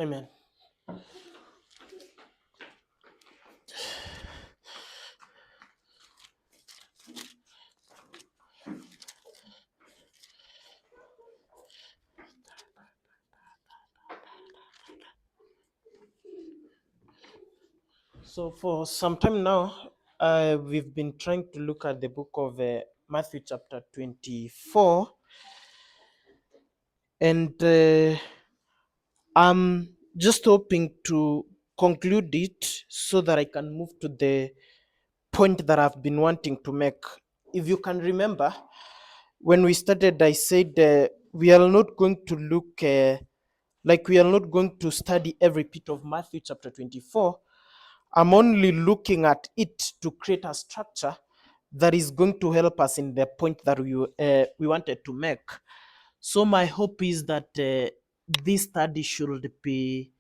Amen. So for some time now, we've been trying to look at the book of Matthew chapter 24, and I'm just hoping to conclude it so that I can move to the point that I've been wanting to make. If you can remember, when we started, I said we are not going to look like we are not going to study every bit of Matthew chapter 24. I'm only looking at it to create a structure that is going to help us in the point that we wanted to make. So my hope is that this study should be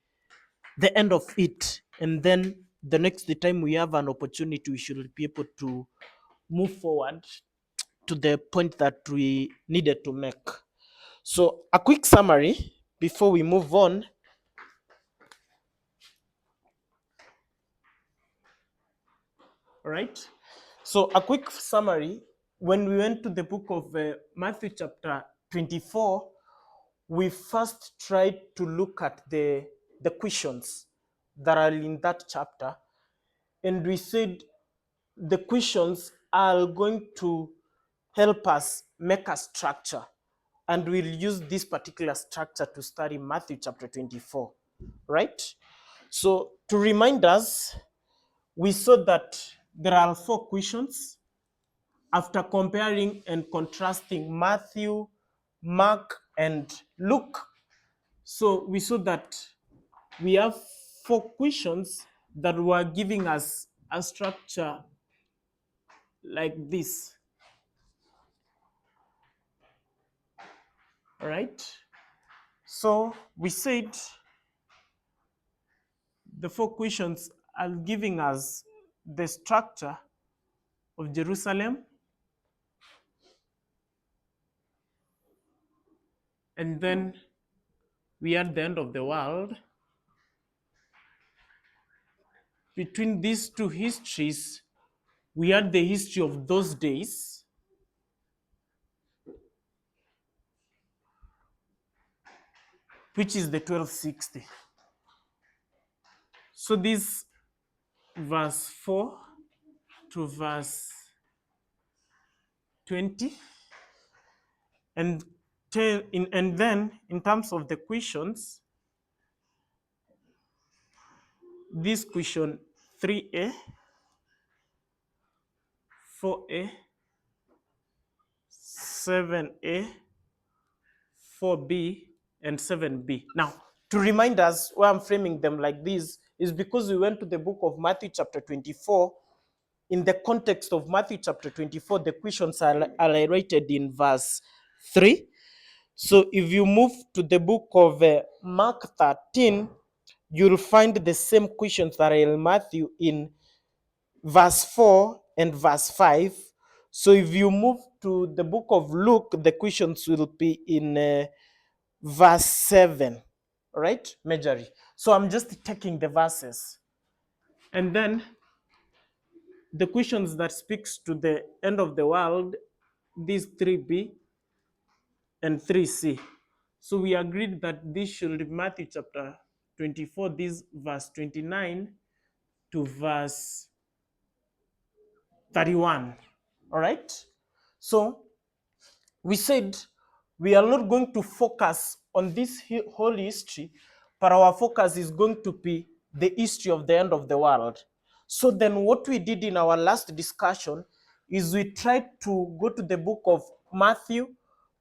the end of it, and then the next time we have an opportunity, we should be able to move forward to the point that we needed to make. So a quick summary before we move on. All right. So, a quick summary. When we went to the book of Matthew, chapter 24, we first tried to look at the questions that are in that chapter. And we said the questions are going to help us make a structure. And we'll use this particular structure to study Matthew chapter 24. Right? So, to remind us, we saw that there are four questions after comparing and contrasting Matthew, Mark, and Luke. So we saw that we have four questions that were giving us a structure like this. All right. So we said the four questions are giving us the structure of Jerusalem, and then we are at the end of the world. Between these two histories, we had the history of those days, which is the 1260. So this verse 4 to verse 20, and and then in terms of the questions, this question 3a, 4a, 7a, 4b, and 7b. Now, to remind us why I'm framing them like this is because we went to the book of Matthew chapter 24. In the context of Matthew chapter 24, the questions are highlighted in verse 3. So if you move to the book of Mark 13, you'll find the same questions that are in Matthew in verse 4 and verse 5. So if you move to the book of Luke, the questions will be in verse 7. All right, majorly. So I'm just taking the verses. And then the questions that speaks to the end of the world, these 3b and 3c. So we agreed that this should be Matthew chapter 24, this verse 29 to verse 31. All right. So we said we are not going to focus on this whole history, but our focus is going to be the history of the end of the world. So then what we did in our last discussion is we tried to go to the book of Matthew,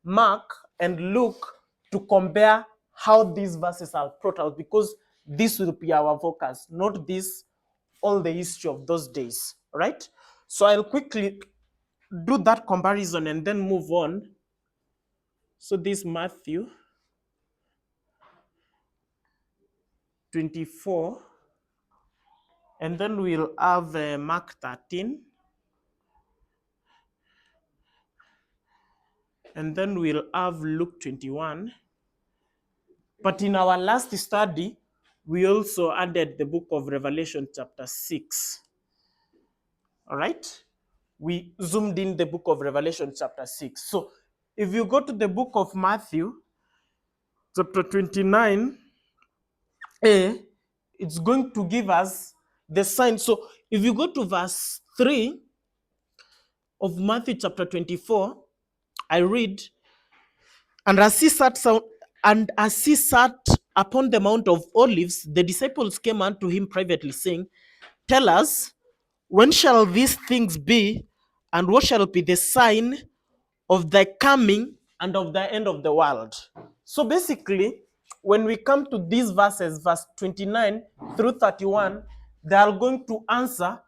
Mark, and Luke to compare how these verses are brought out, because this will be our focus, not this all the history of those days. Right? So I'll quickly do that comparison and then move on. So this Matthew 24, and then we'll have Mark 13, and then we'll have Luke 21. But in our last study, we also added the book of Revelation chapter 6. All right? We zoomed in the book of Revelation chapter 6. So if you go to the book of Matthew chapter 29, it's going to give us the sign. So if you go to verse 3 of Matthew chapter 24, I read, and as he sat upon the Mount of Olives, the disciples came unto him privately, saying, Tell us, when shall these things be, and what shall be the sign of thy coming and of the end of the world? So basically, when we come to these verses, verse 29 through 31, they are going to answer,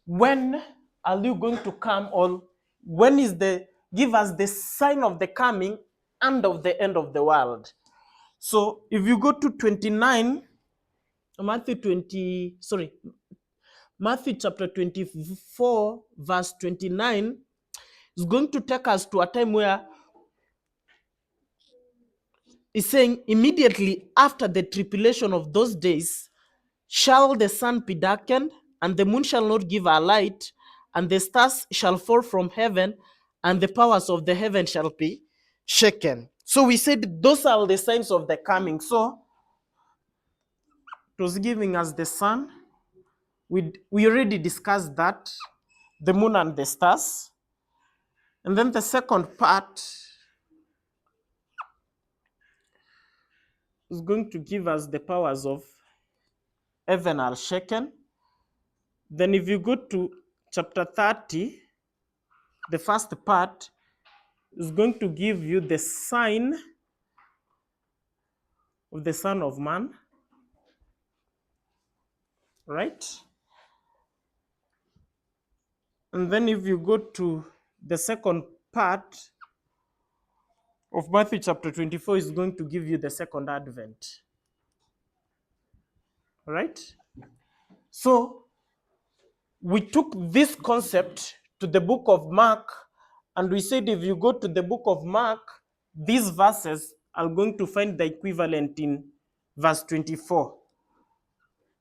when are you going to come, or when is the, give us the sign of the coming and of the end of the world. So if you go to 29, Matthew chapter 24, verse 29, is going to take us to a time where it's saying, immediately after the tribulation of those days, shall the sun be darkened, and the moon shall not give her light, and the stars shall fall from heaven, and the powers of the heaven shall be shaken. So we said those are the signs of the coming. So it was giving us the sun. We already discussed that, the moon and the stars. And then the second part is going to give us the powers of heaven are shaken. Then if you go to chapter 30, the first part is going to give you the sign of the Son of Man, right? And then if you go to the second part of Matthew chapter 24, is going to give you the second advent, right? So we took this concept to the book of Mark, and we said if you go to the book of Mark, these verses are going to find the equivalent in verse 24.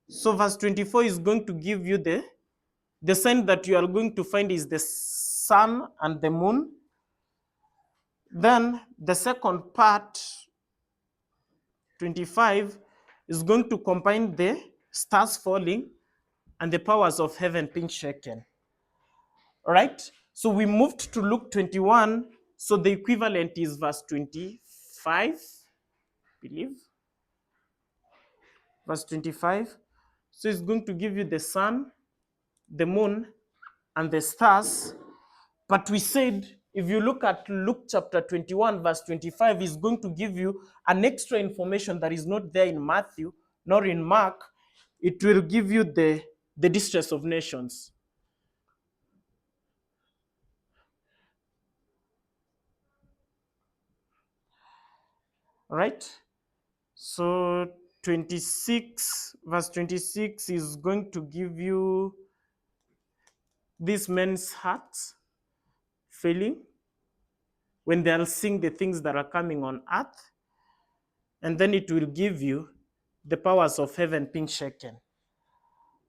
So verse 24 is going to give you the sign that you are going to find is the sun and the moon. Then the second part, 25, is going to combine the stars falling and the powers of heaven being shaken. All right? So we moved to Luke 21. So the equivalent is verse 25, I believe. Verse 25. So it's going to give you the sun, the moon, and the stars. But we said, if you look at Luke chapter 21, verse 25, is going to give you an extra information that is not there in Matthew, nor in Mark. It will give you the distress of nations. Right? So 26, verse 26 is going to give you these men's hearts failing when they are seeing the things that are coming on earth. And then it will give you the powers of heaven being shaken.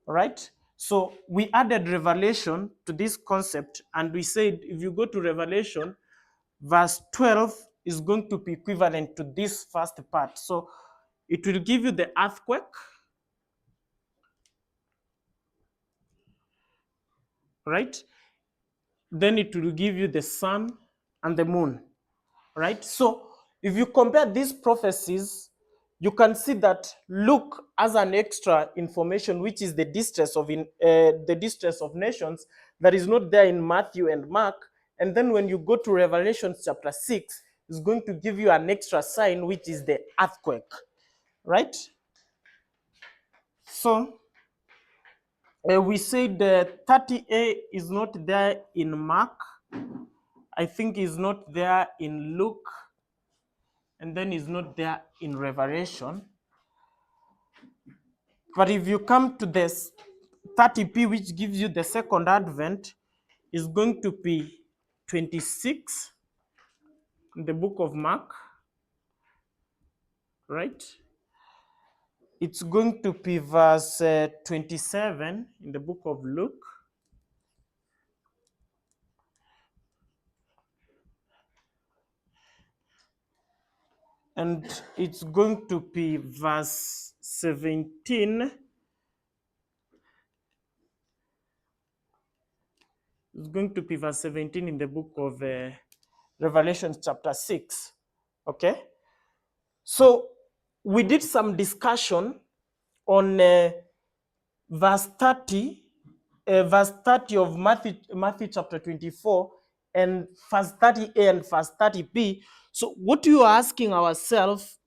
All right? So we added Revelation to this concept, and we said if you go to Revelation, verse 12 is going to be equivalent to this first part. So it will give you the earthquake, right? Then it will give you the sun and the moon, right? So if you compare these prophecies, you can see that Luke has an extra information, which is the distress of nations, that is not there in Matthew and Mark. And then when you go to Revelation chapter 6, it's going to give you an extra sign, which is the earthquake, right? So we said the 30a is not there in Mark. I think is not there in Luke, and then is not there in Revelation. But if you come to this 30p, which gives you the second advent, is going to be 26 in the book of Mark, right? It's going to be verse 27 in the book of Luke. And it's going to be verse 17. It's going to be verse 17 in the book of Revelation chapter 6. Okay? So we did some discussion on verse 30, verse 30 of Matthew chapter 24, and verse 30a and verse 30b. So what you are asking ourselves,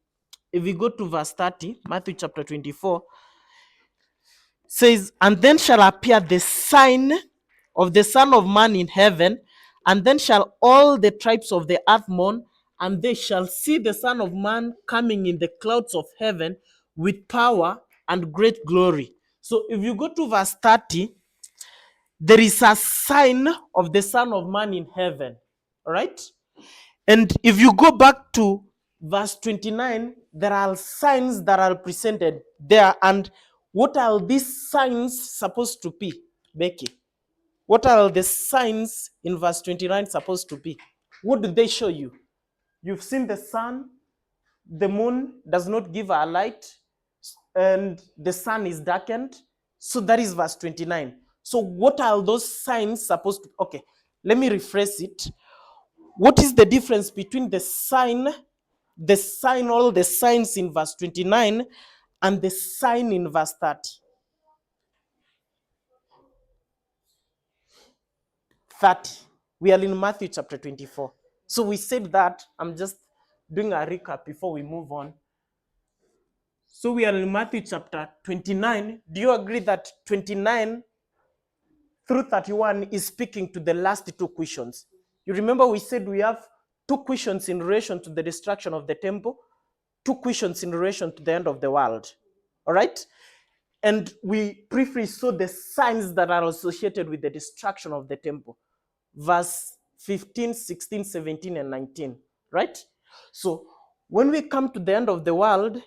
if we go to verse 30, Matthew chapter 24, says, and then shall appear the sign of the Son of Man in heaven, and then shall all the tribes of the earth mourn, and they shall see the Son of Man coming in the clouds of heaven with power and great glory. So if you go to verse 30, there is a sign of the Son of Man in heaven. All right? And if you go back to verse 29, there are signs that are presented there. And what are these signs supposed to be, Becky? What are the signs in verse 29 supposed to be? What do they show you? You've seen the sun, the moon does not give a light, and the sun is darkened. So that is verse 29. So what are those signs supposed to? Okay, let me rephrase it. What is the difference between all the signs in verse 29 and the sign in verse 30? 30. We are in Matthew chapter 24. So we said that. I'm just doing a recap before we move on. So we are in Matthew chapter 29. Do you agree that 29 through 31 is speaking to the last two questions? You remember we said we have two questions in relation to the destruction of the temple, two questions in relation to the end of the world. All right? And we briefly saw the signs that are associated with the destruction of the temple. Verse 15, 16, 17, and 19. Right? So when we come to the end of the world,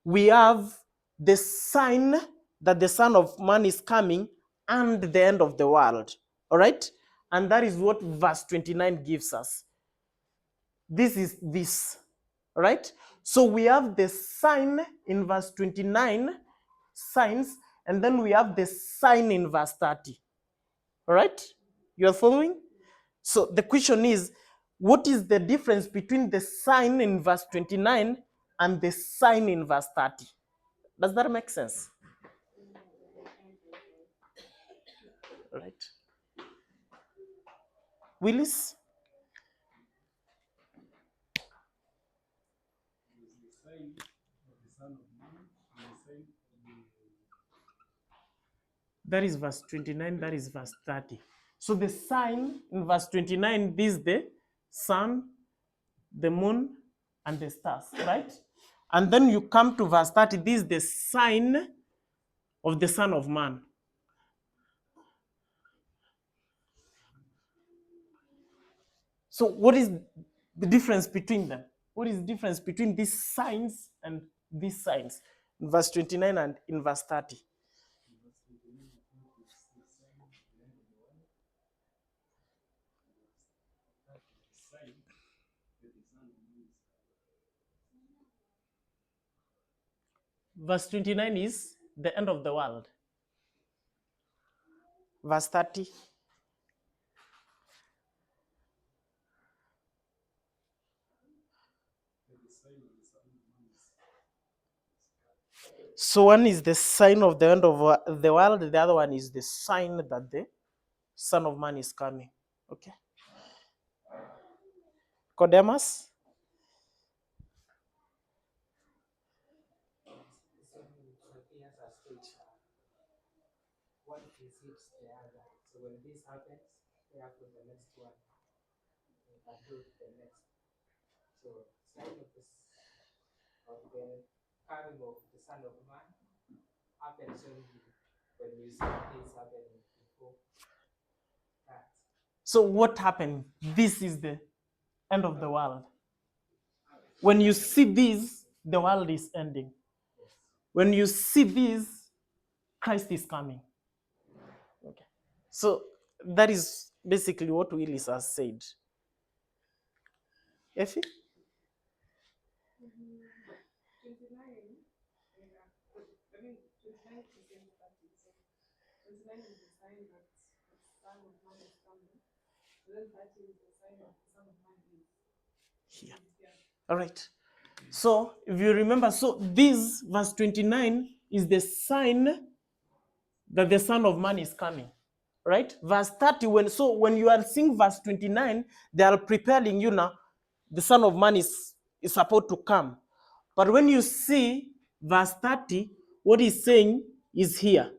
we have the sign that the Son of Man is coming and the end of the world. All right? And that is what verse 29 gives us. This is this. All right? So we have the sign in verse 29, signs, and then we have the sign in verse 30. All right? You are following? So the question is, what is the difference between the sign in verse 29 and the sign in verse 30? Does that make sense? All right. Willis? That is verse 29, that is verse 30. So the sign in verse 29 is the sun, the moon, and the stars, right? And then you come to verse 30, this is the sign of the Son of Man. So what is the difference between them? What is the difference between these signs and these signs? In verse 29 and in verse 30. Verse 29 is the end of the world. Verse 30. So one is the sign of the end of the world, the other one is the sign that the Son of Man is coming. Okay. Codemus? One precedes the other. So when this happens, therefore the next one can do the next. So sign of the coming of the Son of Man happens only when we see things happening before that. So what happened? This is the end of the world. When you see this, the world is ending. when you see this, Christ is coming. Okay. So that is basically what Willis has said. Effie? 29, yeah, but I mean, 29 is the same 30. So 29 is the sign that the Son of Man is coming. And then 30 is the sign that the Son of Man is Here. here. All right. So if you remember, so this verse 29 is the sign that the Son of Man is coming. Right? Verse 30, when you are seeing verse 29, they are preparing you now, the Son of Man is supposed to come. But when you see verse 30, what he's saying is here.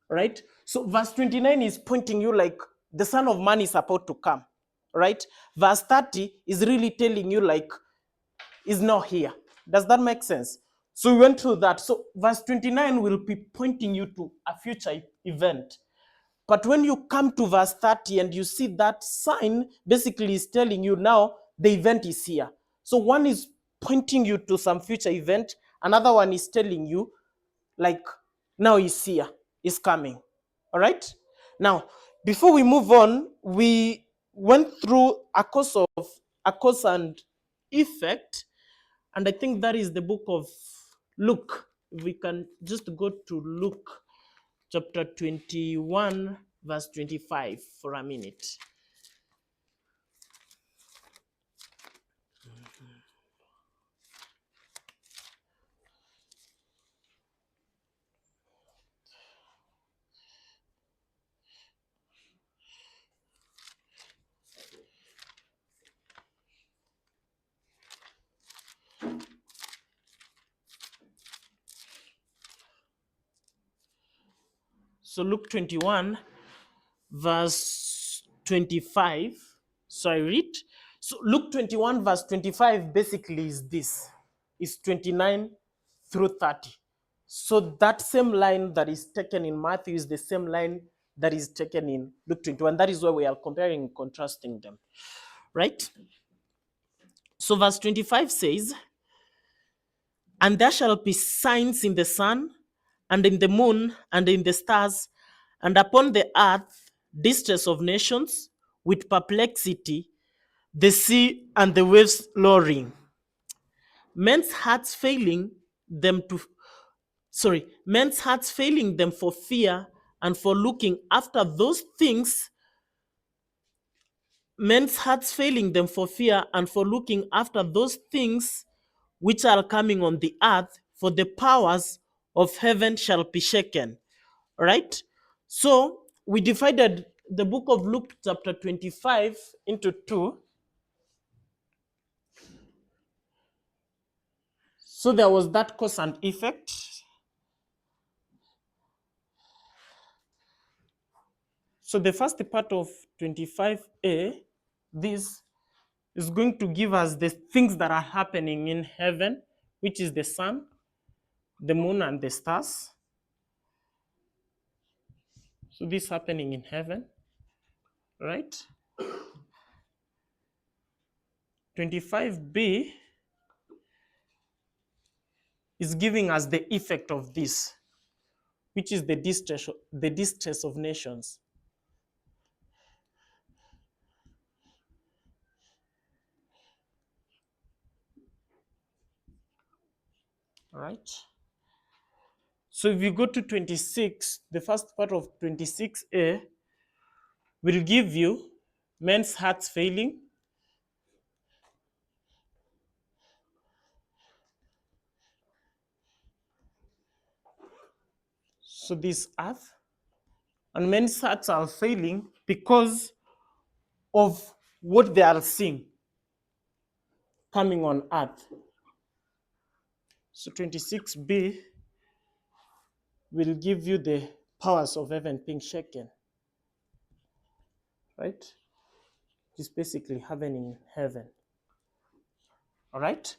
Right? So verse 29 is pointing you like the Son of Man is supposed to come. Right? Verse 30 is really telling you like is not here. Does that make sense? So we went through that. So verse 29 will be pointing you to a future event. But when you come to verse 30 and you see that sign, basically is telling you now the event is here. So one is pointing you to some future event. Another one is telling you like now is here, is coming. All right? Now, before we move on, we went through a cause and effect. And I think that is the book of Luke. We can just go to Luke chapter 21, verse 25 for a minute. So Luke 21, verse 25. So I read. So Luke 21, verse 25 basically is this. It's 29 through 30. So that same line that is taken in Matthew is the same line that is taken in Luke 21. That is why we are comparing and contrasting them. Right? So verse 25 says, "And there shall be signs in the sun, and in the moon, and in the stars, and upon the earth distress of nations, with perplexity, the sea and the waves roaring. Men's hearts failing them to men's hearts failing them for fear and for looking after those things, men's hearts failing them for fear and for looking after those things which are coming on the earth, for the powers of heaven shall be shaken." Right? So we divided the book of Luke chapter 25 into two. So there was that cause and effect. So the first part of 25a, this is going to give us the things that are happening in heaven, which is the sun, the moon, and the stars. So this is happening in heaven, right? 25b is giving us the effect of this, which is the distress of nations. All right? So if you go to 26, the first part of 26a will give you men's hearts failing, so this earth, and men's hearts are failing because of what they are seeing coming on earth. So 26b will give you the powers of heaven being shaken, right? It's basically happening in heaven. All right?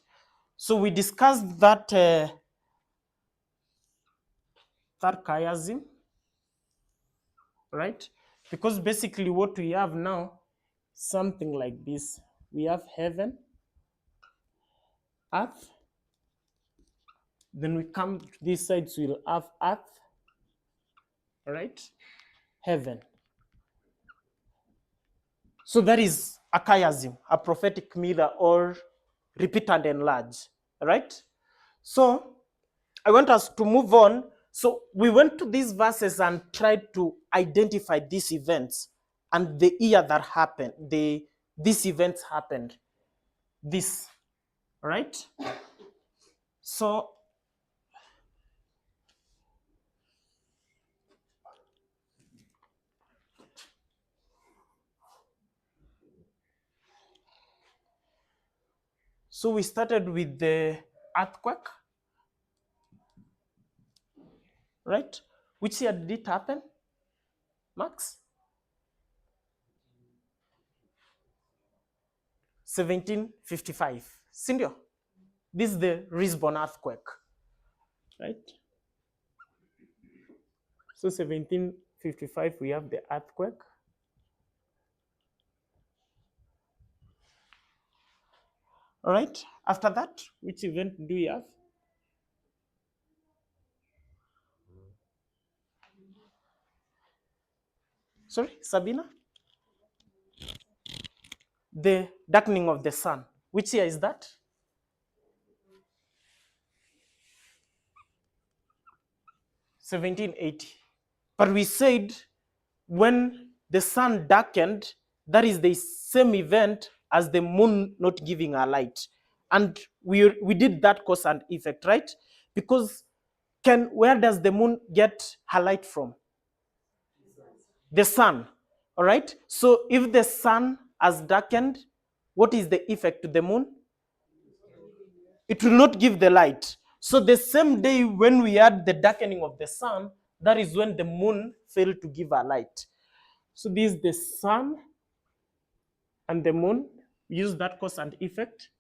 So we discussed that that chiasm, right? Because basically what we have now, something like this. We have heaven, earth, Then we come to this side, so we'll have earth, all right, heaven. So that is a chiasm, a prophetic mirror, or repeat and enlarge, right? So I want us to move on. So we went to these verses and tried to identify these events and the year that happened, these events happened. This, right? So we started with the earthquake, right? Which year did it happen, Max? 1755. Sindio? This is the Lisbon earthquake, right? So 1755, we have the earthquake. All right. After that, which event do we have? Sorry, Sabina? The darkening of the sun. Which year is that? 1780. But we said when the sun darkened, that is the same event as the moon not giving a light. And we did that cause and effect, right? Because where does the moon get her light from? The sun. All right. So if the sun has darkened, what is the effect to the moon? It will not give the light. So the same day when we had the darkening of the sun, that is when the moon failed to give a light. So this is the sun and the moon. We use that cause and effect.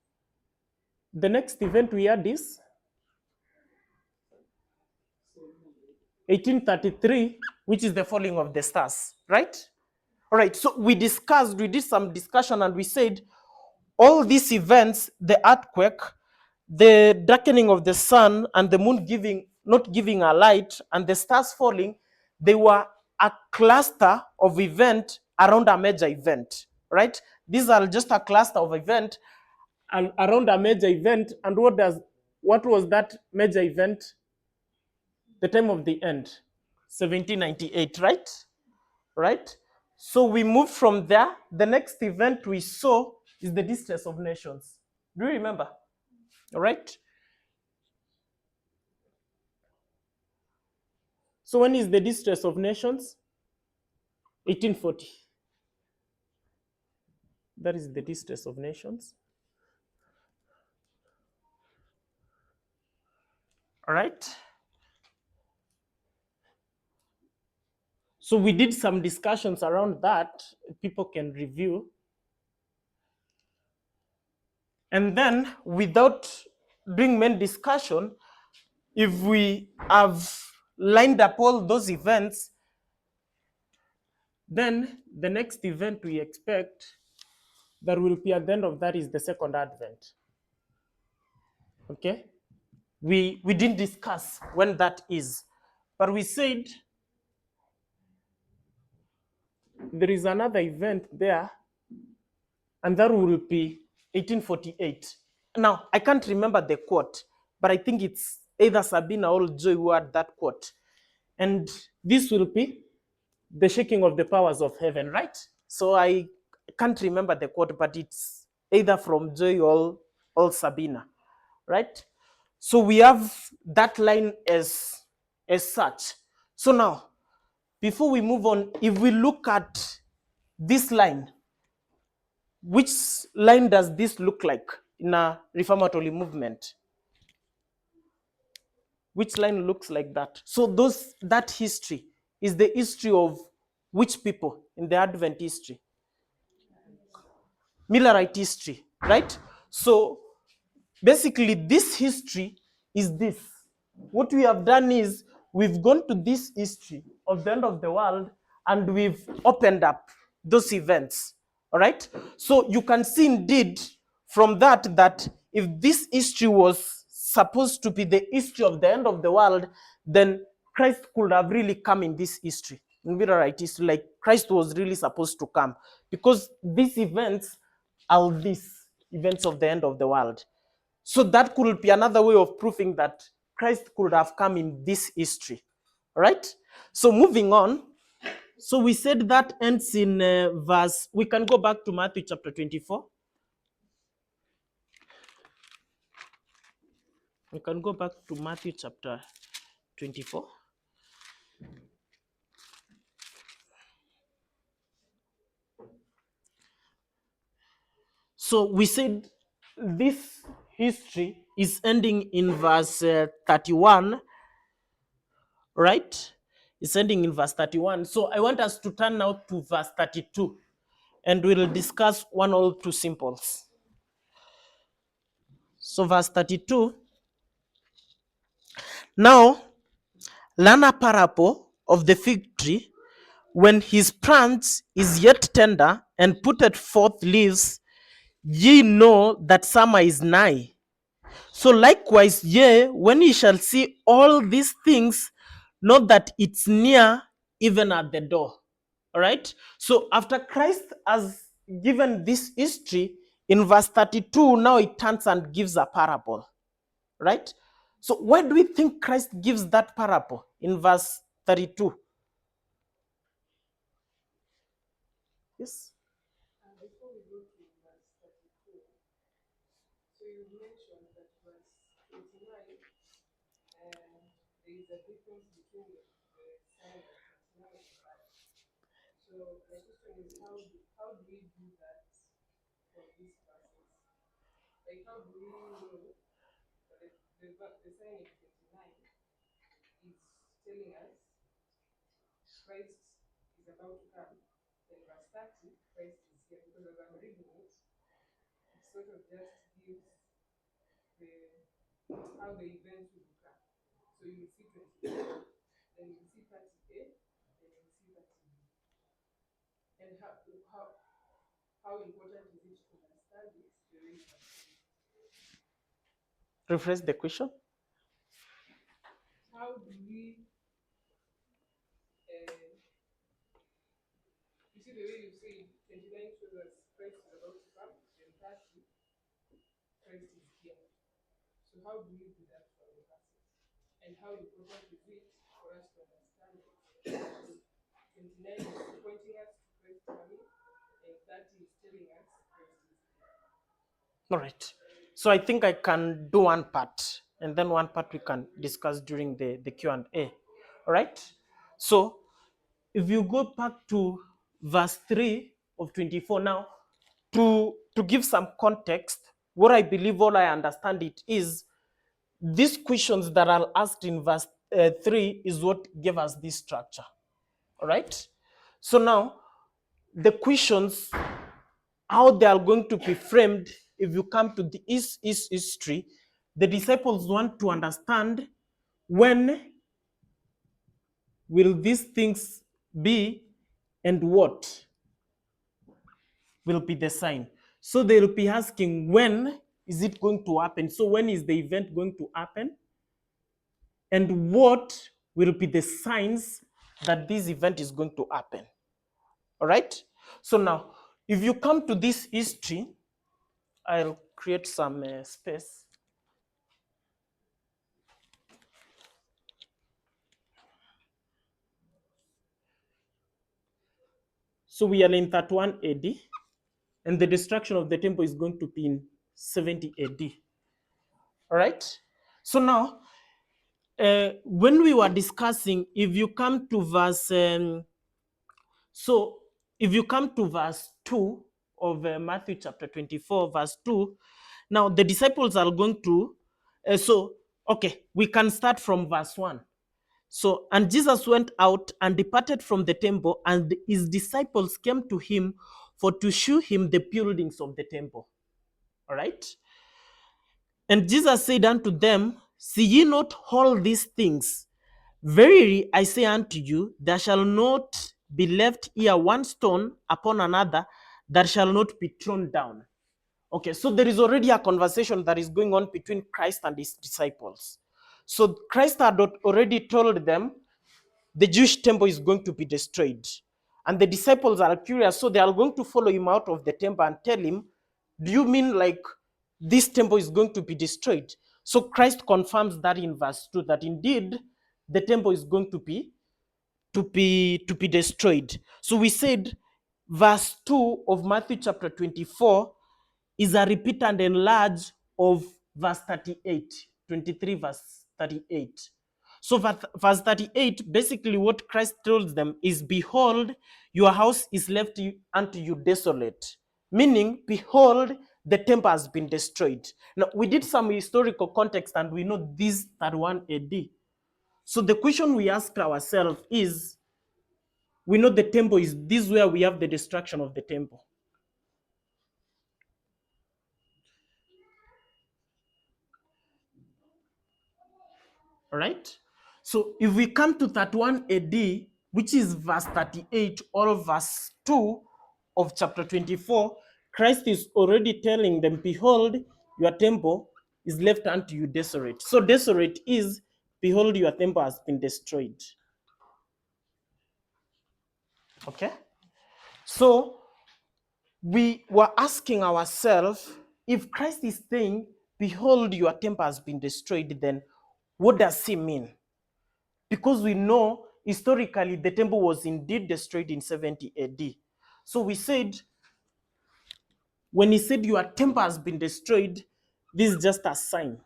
The next event we had is 1833, which is the falling of the stars, right? All right, so we did some discussion, and we said all these events, the earthquake, the darkening of the sun, and the moon not giving a light, and the stars falling, they were a cluster of event around a major event, right? These are just a cluster of event and around a major event. And what was that major event? The time of the end, 1798, right? Right? So we moved from there. The next event we saw is the distress of nations. Do you remember? All right. So when is the distress of nations? 1840. That is the distress of nations. All right. So we did some discussions around that. People can review. And then, without doing main discussion, if we have lined up all those events, then the next event we expect that will be at the end of that is the second advent. Okay? We didn't discuss when that is, but we said there is another event there, and that will be 1848. Now, I can't remember the quote, but I think it's either Sabina or Joy who had that quote. And this will be the shaking of the powers of heaven, right? So I can't remember the quote, but it's either from Joy or Sabina, right? So we have that line as such. So now, before we move on, if we look at this line, which line does this look like in a reformatory movement? Which line looks like that? So that history is the history of which people in the Advent history? Millerite history, right? So basically this history is this. What we have done is we've gone to this history of the end of the world and we've opened up those events, all right? So you can see indeed from that if this history was supposed to be the history of the end of the world, then Christ could have really come in this history, in Millerite history, like Christ was really supposed to come, because these events are these events of the end of the world. So that could be another way of proving that Christ could have come in this history, right? So moving on, so we said that ends in verse, we can go back to Matthew chapter 24. We can go back to Matthew chapter 24. So we said this history is ending in verse 31, right? It's ending in verse 31. So I want us to turn now to verse 32, and we'll discuss one or two simples. So verse 32, now learn a parable of the fig tree. When his branch is yet tender and putteth forth leaves, ye know that summer is nigh. So likewise, ye, when ye shall see all these things, know that it's near, even at the door. All right? So after Christ has given this history, in verse 32, now it turns and gives a parable. Right? So why do we think Christ gives that parable in verse 32? Yes? Before we go to verse 32, so you mentioned that verse 29, there is a difference between the sign of 29 and 30. So my question is, how do we do that from these verses? Like, how do we know that the sign in 29 is telling us Christ is about to come, then verse 30, Christ is here? Because as I'm reading it, it sort of just gives how the events will come. So you will see 28, then you will see 30A, then you will see 30B. And how important is it to understand it the way you have said? Rephrase the question. How do we, you see the way you say 29 shows us Christ is about to come, then 30, Christ is here. So how do we do that for the verses? And how important is it for us to understand it? 29 is pointing us to Christ coming, and 30 is telling us Christ is here. All right. So I think I can do one part, and then one part we can discuss during the Q&A. All right. So if you go back to verse 3 of 24 now, to give some context, what I believe, all I understand it is, these questions that are asked in verse 3 is what gave us this structure. All right. So now the questions, how they are going to be framed, if you come to the history, the disciples want to understand, when will these things be and what will be the sign? So they will be asking, when is it going to happen? So when is the event going to happen? And what will be the signs that this event is going to happen? All right. So now, if you come to this history, I'll create some space. So we are in 31 AD, and the destruction of the temple is going to be in 70 AD. All right. So now, when we were discussing, if you come to verse, so if you come to verse 2 of Matthew chapter 24, verse 2, now the disciples are going to, okay, we can start from verse 1. So, and Jesus went out and departed from the temple, and his disciples came to him for to shew him the buildings of the temple. All right. And Jesus said unto them, see ye not all these things? Verily I say unto you, there shall not be left here one stone upon another that shall not be thrown down. Okay, so there is already a conversation that is going on between Christ and his disciples. So Christ had already told them the Jewish temple is going to be destroyed. And the disciples are curious, so they are going to follow him out of the temple and tell him, do you mean like this temple is going to be destroyed? So Christ confirms that in verse 2 that indeed the temple is going to be destroyed. So we said verse 2 of Matthew chapter 24 is a repeat and enlarge of verse 38, 23 verse 38. So verse 38, basically what Christ tells them is, behold, your house is left unto you desolate. Meaning, behold, the temple has been destroyed. Now, we did some historical context and we know this 31 AD. So the question we ask ourselves is, we know the temple is this where we have the destruction of the temple. All right. So if we come to 31 AD, which is verse 38 or verse 2 of chapter 24, Christ is already telling them, behold, your temple is left unto you desolate. So desolate is, behold, your temple has been destroyed. Okay. So we were asking ourselves, if Christ is saying, behold, your temple has been destroyed, then what does he mean? Because we know historically the temple was indeed destroyed in 70 AD. So we said, when he said your temple has been destroyed, this is just a sign,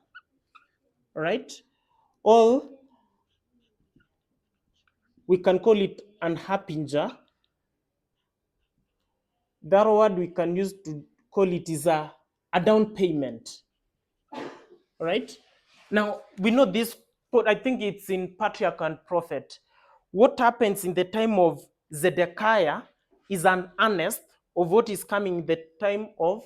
right? Or we can call it an harbinger. The other word we can use to call it is a down payment, right? Now, we know this, but I think it's in Patriarch and Prophet. What happens in the time of Zedekiah is an earnest of what is coming in the time of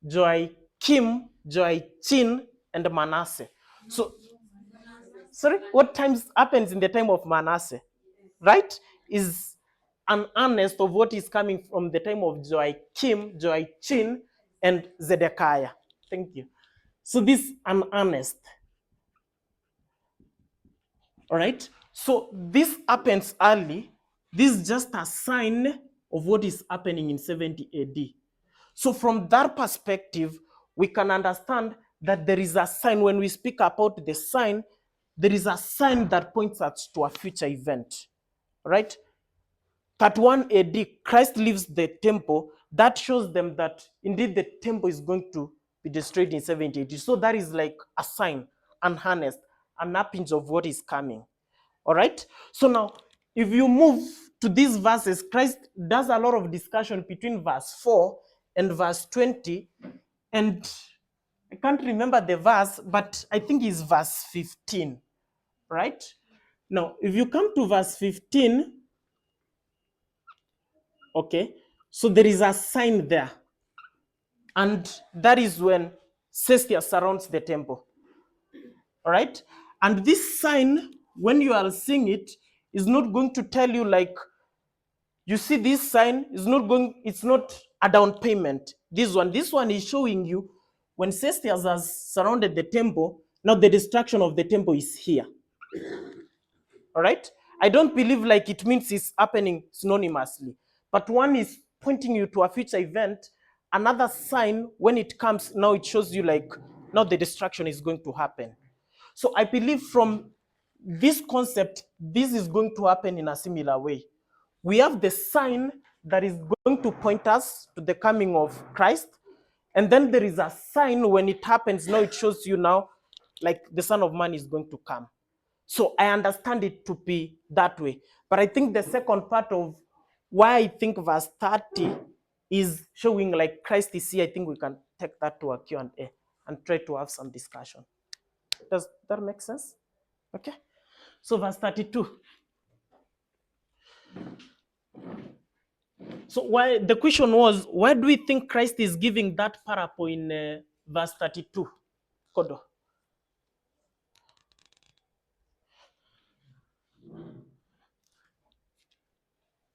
Joachim, Joachim, and Manasseh. So, sorry, what times happens in the time of Manasseh, right? Is an earnest of what is coming from the time of Joachim, Joachim, and Zedekiah. Thank you. So this an earnest. All right. So this happens early. This is just a sign of what is happening in 70 AD. So from that perspective, we can understand that there is a sign. When we speak about the sign, there is a sign that points us to a future event. Right? 31 AD, Christ leaves the temple. That shows them that indeed the temple is going to be destroyed in 70 AD. So that is like a sign, an harness, an upinge of what is coming. All right. So now, if you move to these verses, Christ does a lot of discussion between verse 4 and verse 20. And I can't remember the verse, but I think it's verse 15. Right? Now, if you come to verse 15, okay, so there is a sign there. And that is when Cestia surrounds the temple. All right. And this sign, when you are seeing it, is not going to tell you like, you see this sign is not going, it's not a down payment. This one is showing you when Cestius has surrounded the temple, now the destruction of the temple is here. All right. I don't believe like it means it's happening synonymously, but one is pointing you to a future event. Another sign, when it comes, now it shows you like, now the destruction is going to happen. So I believe from this concept, this is going to happen in a similar way. We have the sign that is going to point us to the coming of Christ. And then there is a sign when it happens. Now it shows you now, like the Son of Man is going to come. So I understand it to be that way. But I think the second part of why I think verse 30 is showing like Christ is here, I think we can take that to a Q&A and try to have some discussion. Does that make sense? Okay. So verse 32. So why the question was, why do we think Christ is giving that parable in verse 32? Kodo.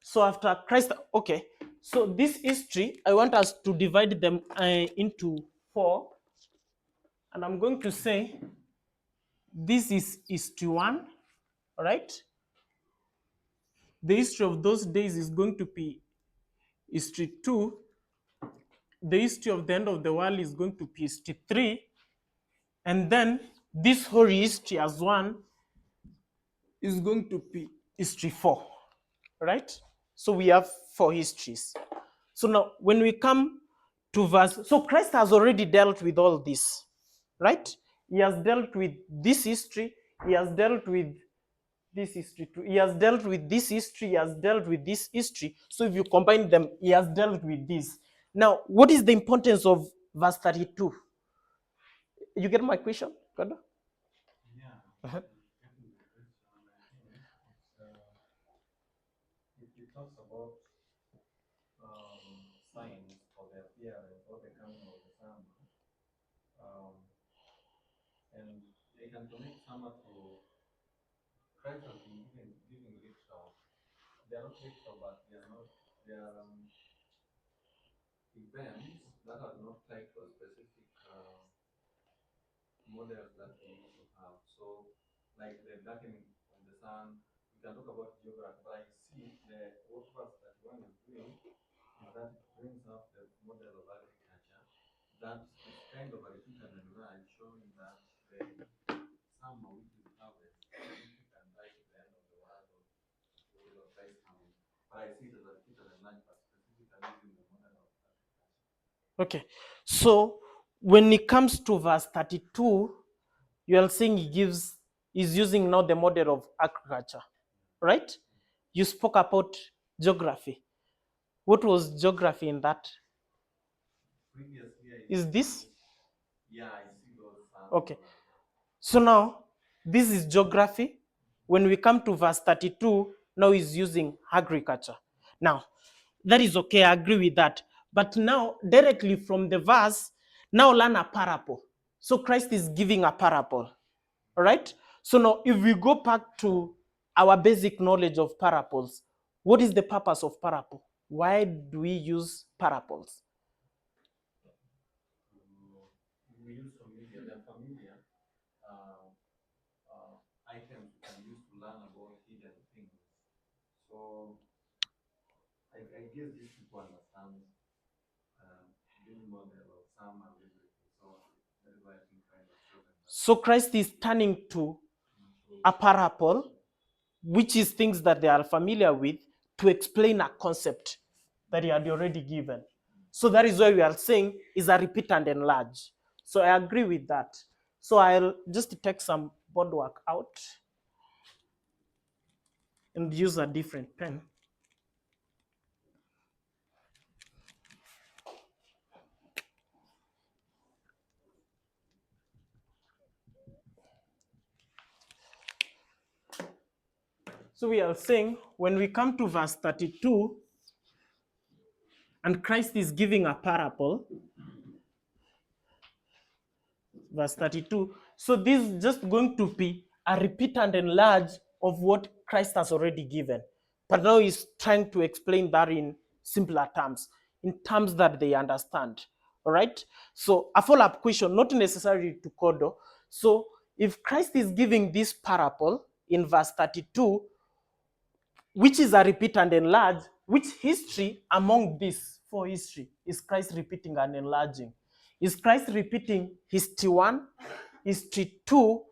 So after Christ, okay, So this history, I want us to divide them into 4. And I'm going to say this is history 1, all right? The history of those days is going to be history 2. The history of the end of the world is going to be history 3. And then this whole history as one is going to be history 4, right? So we have 4 histories. So now when we come to verse, so Christ has already dealt with all this, right? He has dealt with this history, he has dealt with this history too. He has dealt with this history, he has dealt with this history. So if you combine them, he has dealt with this. Now, what is the importance of verse 32? You get my question, Kondo? Yeah, Uh-huh. getting the question, I think it talks about signs for the appearance or the coming of the summer, and they can connect summer to Christ has been giving literal. They are not literal, but they are not. They are events that are not tied to a specific models that we used to have. So, like the darkening of the sun, we can talk about geography, but I see what verse that one is doing is that it brings up the model of agriculture that is kind of a repeated and line showing that the summer, which is harvest, significant right to the end of the world of Christ coming. But I see it as a repeated and line, but specifically using the model of agriculture. Okay. So when it comes to verse 32, you are saying he's using now the model of agriculture, right? You spoke about geography. What was geography in that? Previously, I Is see this? yeah, I see those. Okay. So now this is geography. When we come to verse 32, now he's using agriculture. Now, that is okay, I agree with that. But now, directly from the verse, now learn a parable. So Christ is giving a parable. All right? So now, if we go back to our basic knowledge of parables, what is the purpose of parable? Why do we use parables? We use familiar, they're familiar items we can use to learn about hidden things. So I guess these people understand this model of some and everything. So that is why I think kind of show them that. So Christ is turning to a parable, which is things that they are familiar with, to explain a concept that he had already given. So that is why we are saying is a repeat and enlarge. So I agree with that. So I'll just take some boardwork out and use a different pen. So we are saying when we come to verse 32, and Christ is giving a parable, verse 32. So this is just going to be a repeat and enlarge of what Christ has already given. But now he's trying to explain that in simpler terms, in terms that they understand. All right? So a follow-up question, not necessarily to Kodo. So if Christ is giving this parable in verse 32, which is a repeat and enlarge, which history among these 4 history is Christ repeating and enlarging? Is Christ repeating history 1, history 2,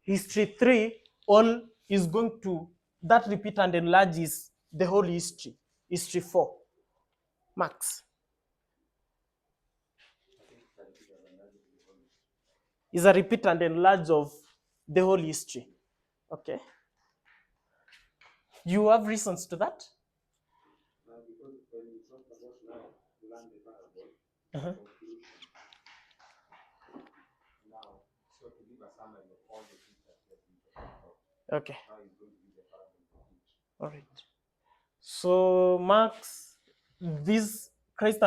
history 3, all is going to, that repeat and enlarge is the whole history, history 4? Max. Is a repeat and enlarge of the whole history. Okay. You have reasons to that? Because when you talk about now, to learn the parable, Uh-huh. conclusion. Now, so to give a summary of all the things that we have been talking about, Okay. how is going to be the parable to teach. All right. So Marx, this Christ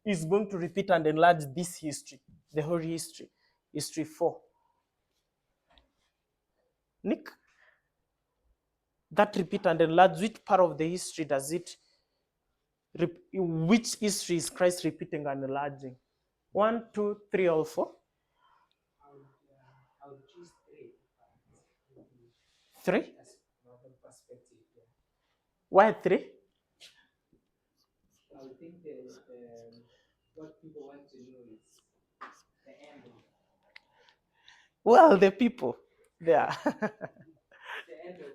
is going to repeat and enlarge this history, the whole history, history 4. Nick, that repeat and enlarge, which part of the history does it Which history is Christ repeating and enlarging? 1, 2, 3, or 4? I would choose three. Maybe 3? that's another perspective. Yeah. Why 3? I would think what people want to know is the end of Well, the people. Yeah. the end of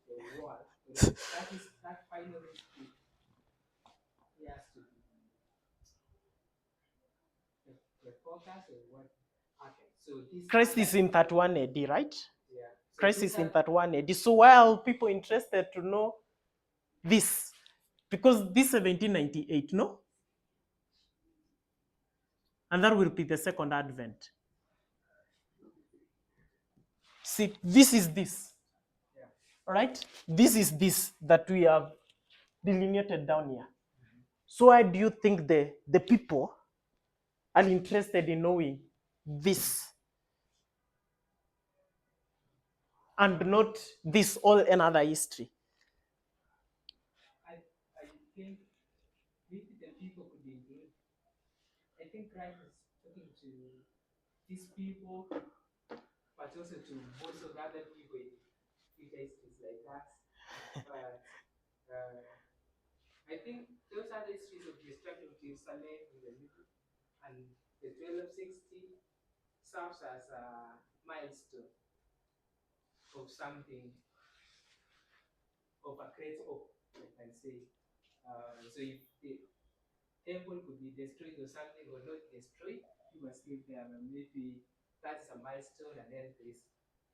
the world. That final history. He has to be the focus of what happened. So this Christ is other- in 31 AD, right? yeah. So Christ these is in are- 31 AD. So why are people interested to know this? Because this 1798, no? And that will be the second advent. See, this is this. Yeah. All right? This is this that we have delineated down here. So why do you think the people are interested in knowing this and not this all another history? I think maybe the people could be good. I think Christ is talking to these people, but also to most of the other people in future histories like that. But I think those are the histories of the destruction of Jerusalem in the middle, and the 1260 serves as a milestone of something of a great hope, I can say. So if the temple could be destroyed or something or not destroyed, you must live there. And maybe that's a milestone, and then there's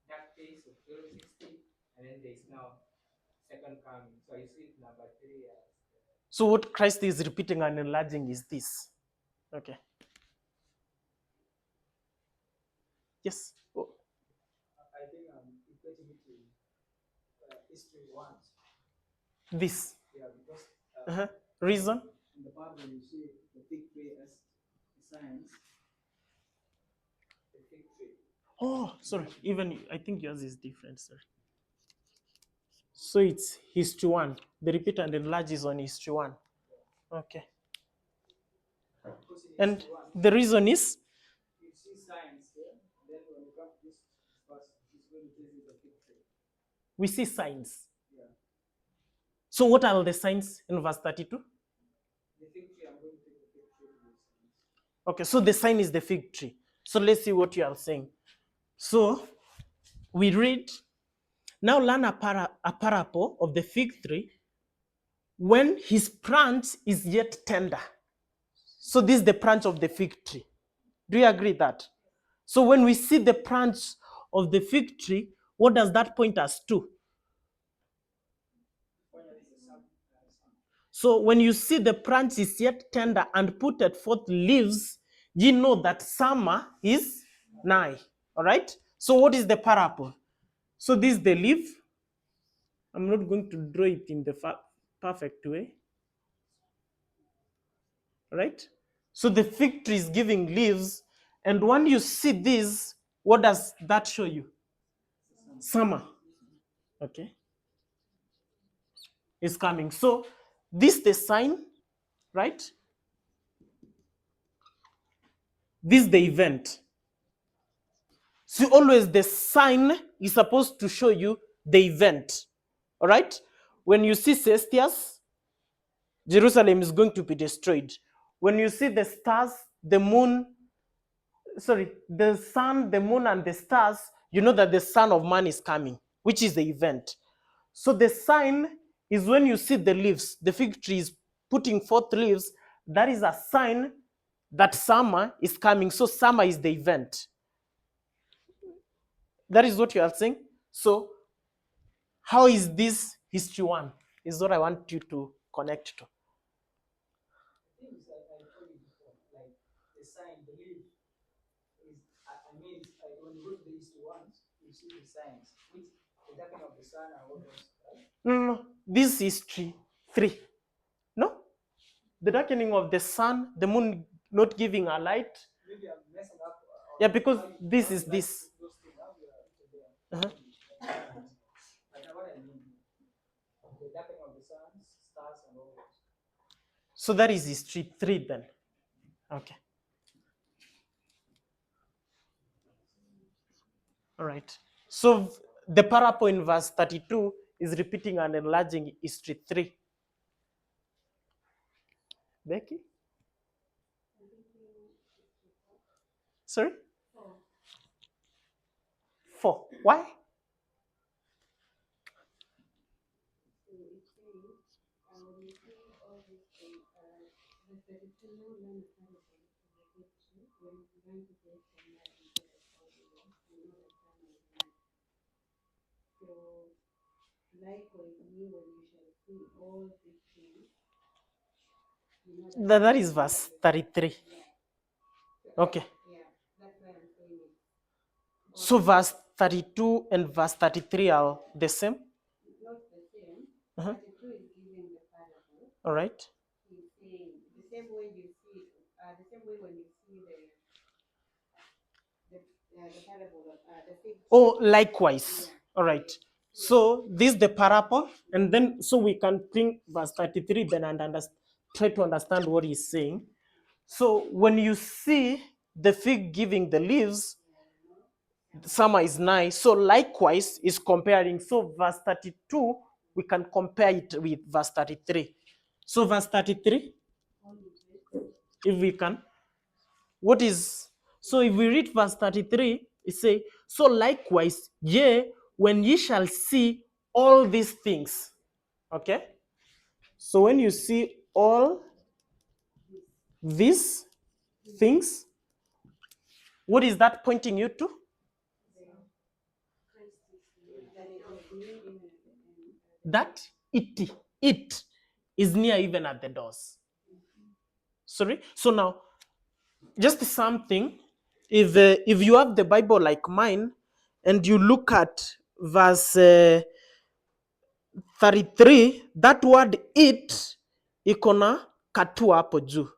that phase of 1260, and then there's now second coming. So I see number 3 as So what Christ is repeating and enlarging is this. Okay. Yes. Oh, I think I'm equating it to history once. this. Yeah, because Reason? in the Bible you see the fig tree as the signs. The fig tree. Oh, sorry. Even I think yours is different, sorry. So it's history 1. The repeat and enlarge is on history 1. Okay. Because in And history one, the reason is you see signs here, and then when you come to this verse, it's going to tell you the fig tree. we see signs. Yeah. So what are the signs in verse 32? The fig tree, I'm going to take the fig tree to those signs. Okay, so the sign is the fig tree. So let's see what you are saying. So we read, now learn a parable of the fig tree when his branch is yet tender. So this is the branch of the fig tree. Do you agree that? So when we see the branch of the fig tree, what does that point us to? So when you see the branch is yet tender and putteth forth leaves, ye know that summer is nigh. All right? So what is the parable? So this is the leaf. I'm not going to draw it in the perfect way. All right? So the fig tree is giving leaves. And when you see this, what does that show you? Summer. Okay? Is coming. So this is the sign, right? This is the event. See, always the sign is supposed to show you the event. All right? When you see Cestius, Jerusalem is going to be destroyed. When you see the stars, the moon, the sun, the moon, and the stars, you know that the Son of Man is coming, which is the event. So the sign is when you see the leaves, the fig tree is putting forth leaves, that is a sign that summer is coming. So summer is the event. That is what you are saying. So how is this history 1? Is what I want you to connect to. Things like I told you before, like the sign, the leaf is, when you go to the history ones, you see the signs, which the darkening of the sun and all those, right? No. This is history 3. No? The darkening of the sun, the moon not giving a light. Maybe I'm messing up. Yeah, because this is this. Those things, how we are there. Uh-huh. But what I mean, the darkening of the sun, stars, and all those. So that is history 3 then. Okay. All right. So the parable in verse 32 is repeating and enlarging history 3. Becky? Sorry? 4. Why? That is verse 33. Okay. So verse 32 and verse 33 are the same? Uh-huh. All right. Oh, likewise. All right. So this is the parable, and then so we can bring verse 33 then and try to understand what he's saying. So when you see the fig giving the leaves, summer is nigh. So likewise is comparing. So verse 32, we can compare it with verse 33. So verse 33, if we can, what is, so if we read verse 33, it say, so likewise, yea, when ye shall see all these things. Okay? So when you see all these things, what is that pointing you to? That it is near, even at the doors. Sorry? So now, just something, if you have the Bible like mine, and you look at verse 33, that word it iko na katua hapo juu,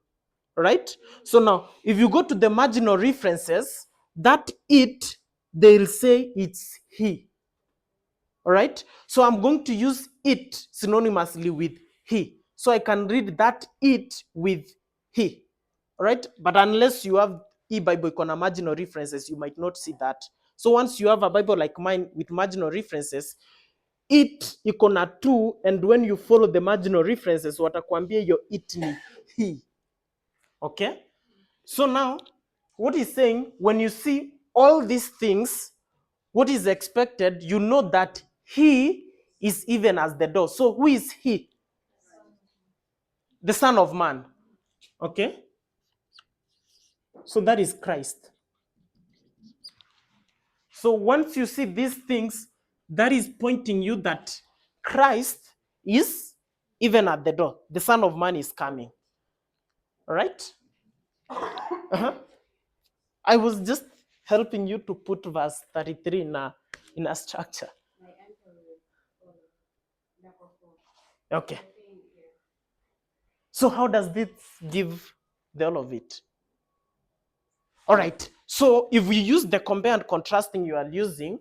right? So now, if you go to the marginal references, that it, they'll say it's he. All right? So I'm going to use it synonymously with he. So I can read that it with he. All right? But unless you have e-Bible iko na marginal references, you might not see that. So once you have a Bible like mine with marginal references, it iko na two, and when you follow the marginal references, watakwambia your it ni he. Okay? So now, what he's saying, when you see all these things, what is expected, you know that he is even as the door. So who is he? The Son of Man. Okay? So that is Christ. So once you see these things, that is pointing you that Christ is even at the door. The Son of Man is coming. All right? Uh-huh. I was just helping you to put verse 33 in a structure. Okay. So how does this give the all of it? All right. So if we use the compare and contrasting you are using,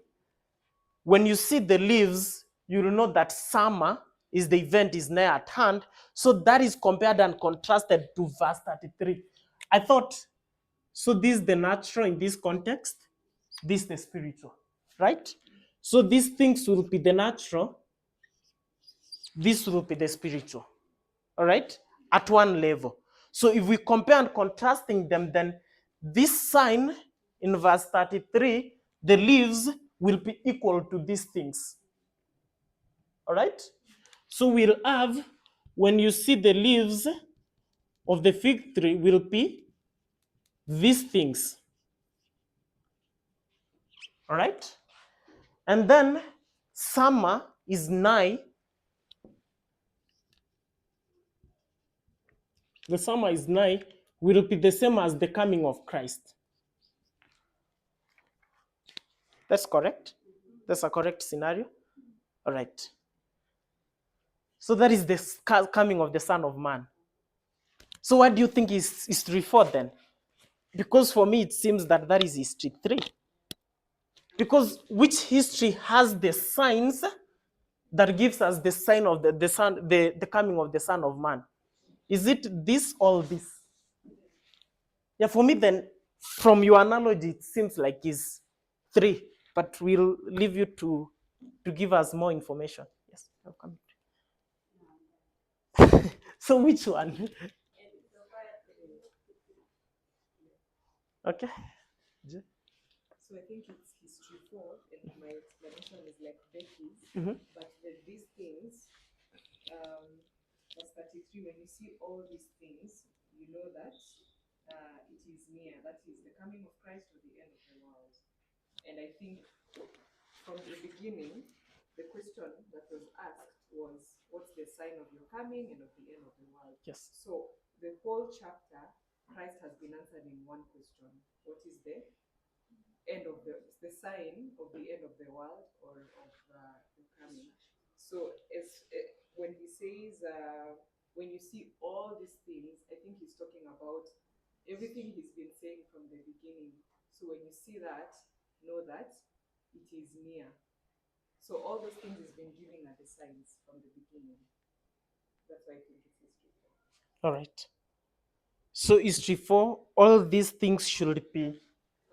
when you see the leaves, you will know that summer is the event is near at hand. So that is compared and contrasted to verse 33. I thought, so this is the natural in this context, this is the spiritual, right? So these things will be the natural, this will be the spiritual, all right, at one level. So if we compare and contrasting them, then this sign in verse 33, the leaves will be equal to these things, all right? So we'll have, when you see the leaves of the fig tree will be these things, all right? And then summer is nigh. The summer is nigh will be the same as the coming of Christ. That's correct. That's a correct scenario. All right. So that is the coming of the Son of Man. So what do you think is history 4 then? Because for me, it seems that that is history 3. Because which history has the signs that gives us the sign of the coming of the Son of Man? Is it this or this? Yeah, for me then, from your analogy, it seems like it's 3, but we'll leave you to give us more information. Yes, I'll come. So which one? Okay. So I think it's history 4, and my explanation is like Becky's. Mhm. But these things, verse 33, when you see all these things, you know that it is near. That is the coming of Christ or the end of the world. And I think from the beginning, the question that was asked was, what's the sign of your coming and of the end of the world? Yes. So the whole chapter, Christ has been answered in one question. What is the end of the sign of the end of the world or of the coming? So as when he says, when you see all these things, I think he's talking about everything he's been saying from the beginning. So when you see that, know that it is near. So all those things he's been giving are the signs from the beginning. That's why I think it's history. All right. So history 4, all these things should be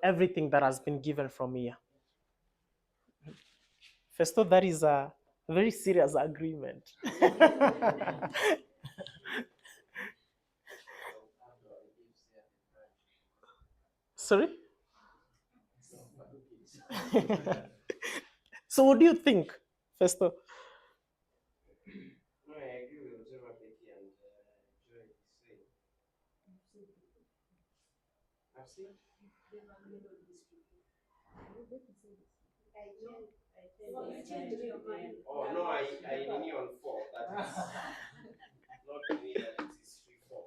everything that has been given from here. First of all, that is a very serious agreement. Sorry? So what do you think, Festo? No, I agree with whatever Becky and Joy is saying. I've seen. Oh no, I knew on 4. That is not me. That is history 4.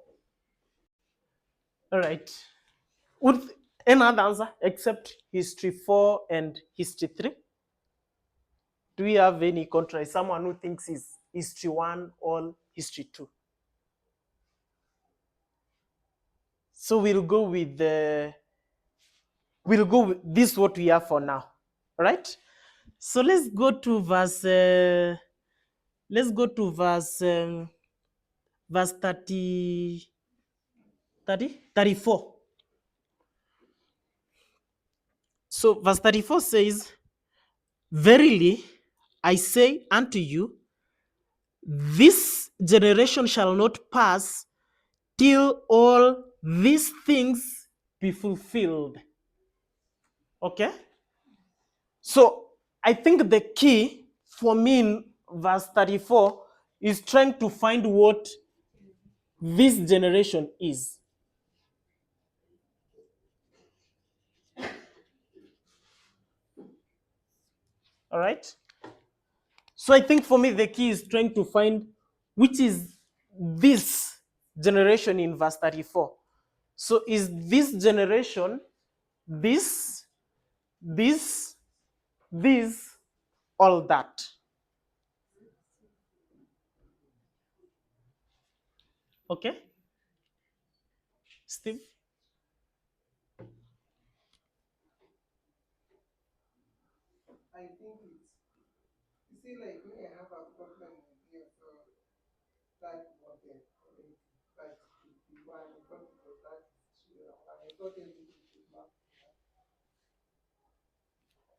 All right. Would any other answer except history 4 and history 3? Do we have any contrary? Someone who thinks is history 1 or history 2? So we'll go with this what we have for now. Right? So let's go to verse verse 34. So verse 34 says, verily I say unto you, this generation shall not pass till all these things be fulfilled. Okay? So I think the key for me in verse 34 is trying to find what this generation is. All right? So I think for me the key is trying to find which is this generation in verse 34. So is this generation this, all that? Okay? Steve? I think it's, you see, like me, I have a problem with you, so that model, that could be one, I thought it was that true, and I thought everything should map.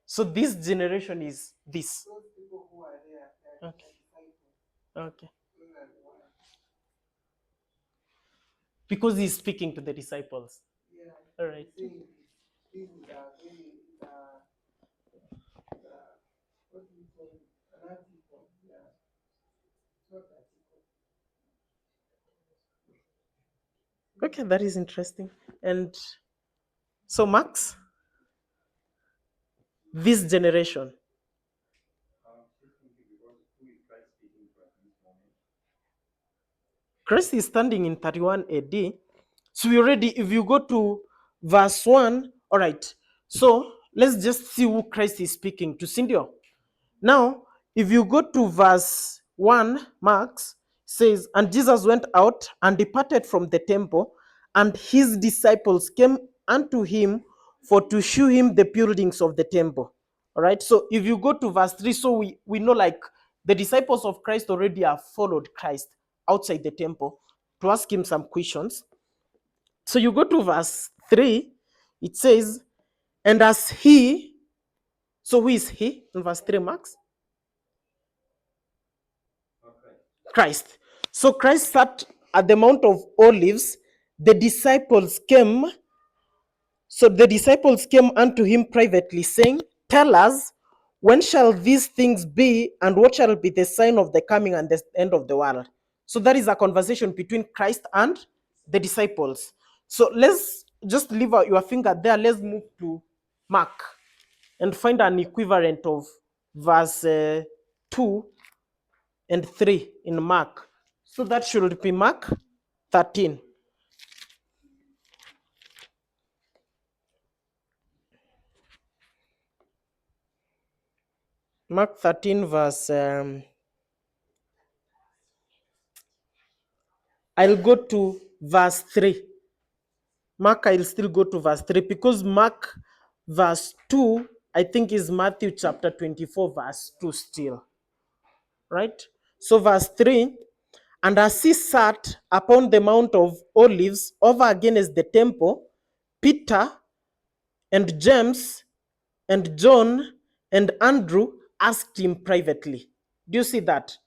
So this generation is this. Those people who are there, they are Okay. disciples, Okay. those are the ones. Because he's speaking to the disciples. Yeah. All right. Saying this is a very, what do you call it? An article, yeah. It's not article. Okay, that is interesting. And so Max, this generation. Who is Christ speaking to at this moment? Christ is standing in 31 AD. So we already, if you go to verse 1, all right. So let's just see who Christ is speaking to. Cindy. Now, if you go to verse 1, Marx says, and Jesus went out and departed from the temple, and his disciples came unto him for to shew him the buildings of the temple. All right. So if you go to verse 3, so we know like the disciples of Christ already have followed Christ outside the temple. to ask him some questions. So you go to verse 3, it says, and as he, so who is he in verse 3, Max? Christ. So Christ sat at the Mount of Olives. The disciples came. So the disciples came unto him privately, saying, tell us, when shall these things be, and what shall be the sign of the coming and the end of the world? So that is a conversation between Christ and the disciples. So let's just leave out your finger there. Let's move to Mark and find an equivalent of verse 2 and 3 in Mark. So that should be Mark 13. Mark 13 verse, I'll go to verse 3. Mark, I'll still go to verse 3 because Mark verse 2, I think is Matthew chapter 24 verse 2 still. Right? So verse 3, and as he sat upon the Mount of Olives over against the temple, Peter and James and John and Andrew asked him privately. Do you see that?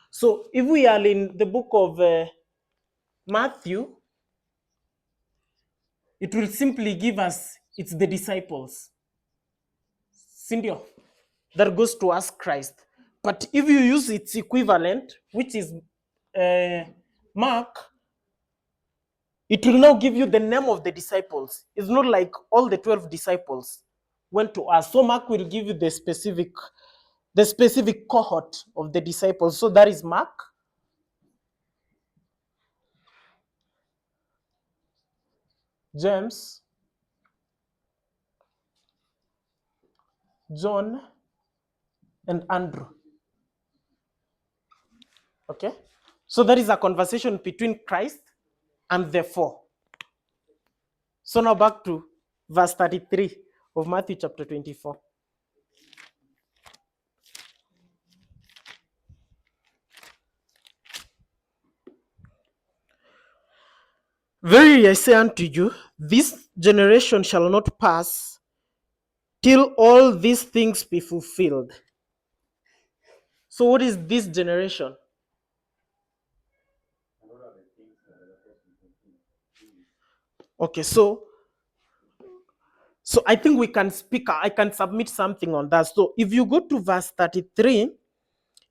So if we are in the book of Matthew, it will simply give us, it's the disciples, Cindy, that goes to ask Christ. But if you use its equivalent, which is Mark, it will now give you the name of the disciples. It's not like all the 12 disciples went to us. So Mark will give you the specific cohort of the disciples. So that is Mark. James, John, and Andrew. Okay? So there is a conversation between Christ and the four. So now back to verse 33 of Matthew chapter 24. Verily I say unto you, this generation shall not pass till all these things be fulfilled. So what is this generation? Okay, so I think we can speak, I can submit something on that. So if you go to verse 33,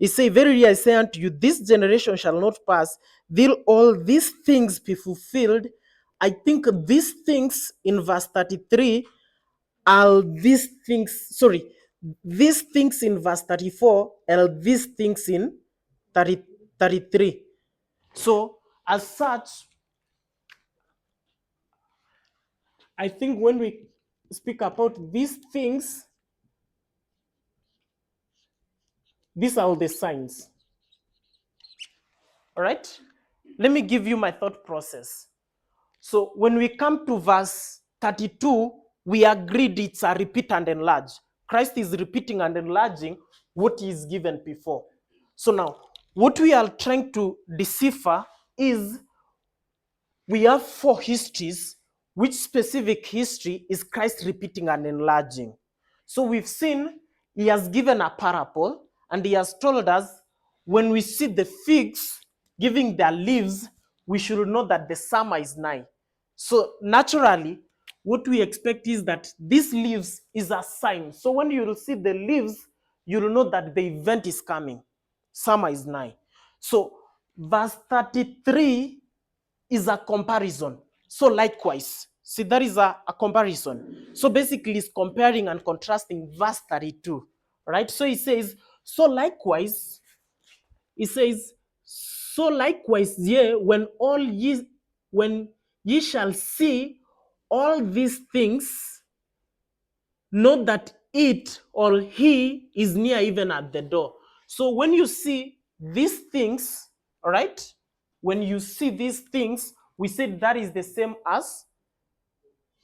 it says, verily I say unto you, this generation shall not pass till all these things be fulfilled. I think these things in verse 33 are these things, these things in verse 34 are these things in 33. So as such, I think when we speak about these things, these are all the signs. All right? Let me give you my thought process. So when we come to verse 32, we agreed it's a repeat and enlarge. Christ is repeating and enlarging what is given before. So now, what we are trying to decipher is we have four histories. Which specific history is Christ repeating and enlarging? So we've seen he has given a parable and he has told us when we see the figs giving their leaves, we should know that the summer is nigh. So naturally, what we expect is that these leaves is a sign. So when you will see the leaves, you will know that the event is coming. Summer is nigh. So verse 33 is a comparison. So likewise, see, that is a comparison. So basically, it's comparing and contrasting verse 32, right? So it says, so likewise, yea, when ye shall see all these things, know that it or he is near, even at the door. So when you see these things, all right, when you see these things, we said that is the same as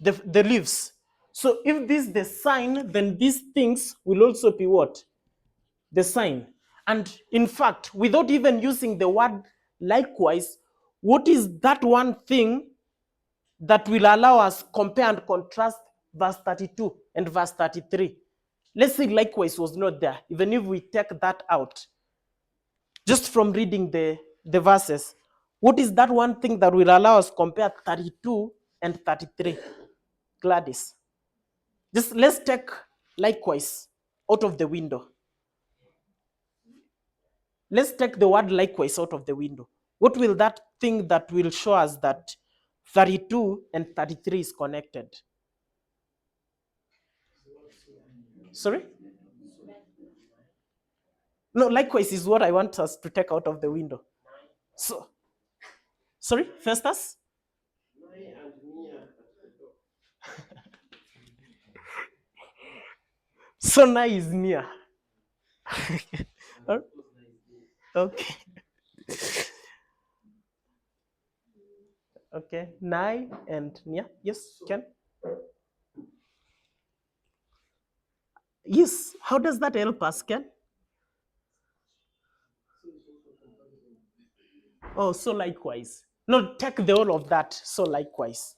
the leaves. So if this is the sign, then these things will also be what? The sign. And in fact, without even using the word likewise, what is that one thing that will allow us compare and contrast verse 32 and verse 33? Let's say likewise was not there, even if we take that out, just from reading the verses. What is that one thing that will allow us compare 32 and 33? Gladys. Just let's take likewise out of the window. Let's take the word likewise out of the window. What will that thing that will show us that 32 and 33 is connected? Sorry? No, likewise is what I want us to take out of the window. So, sorry, Festus? So now is near. Okay. Okay, nigh and near. Yes, Ken? Yes, how does that help us, Ken? Oh, so likewise. No, take the whole of that. So likewise.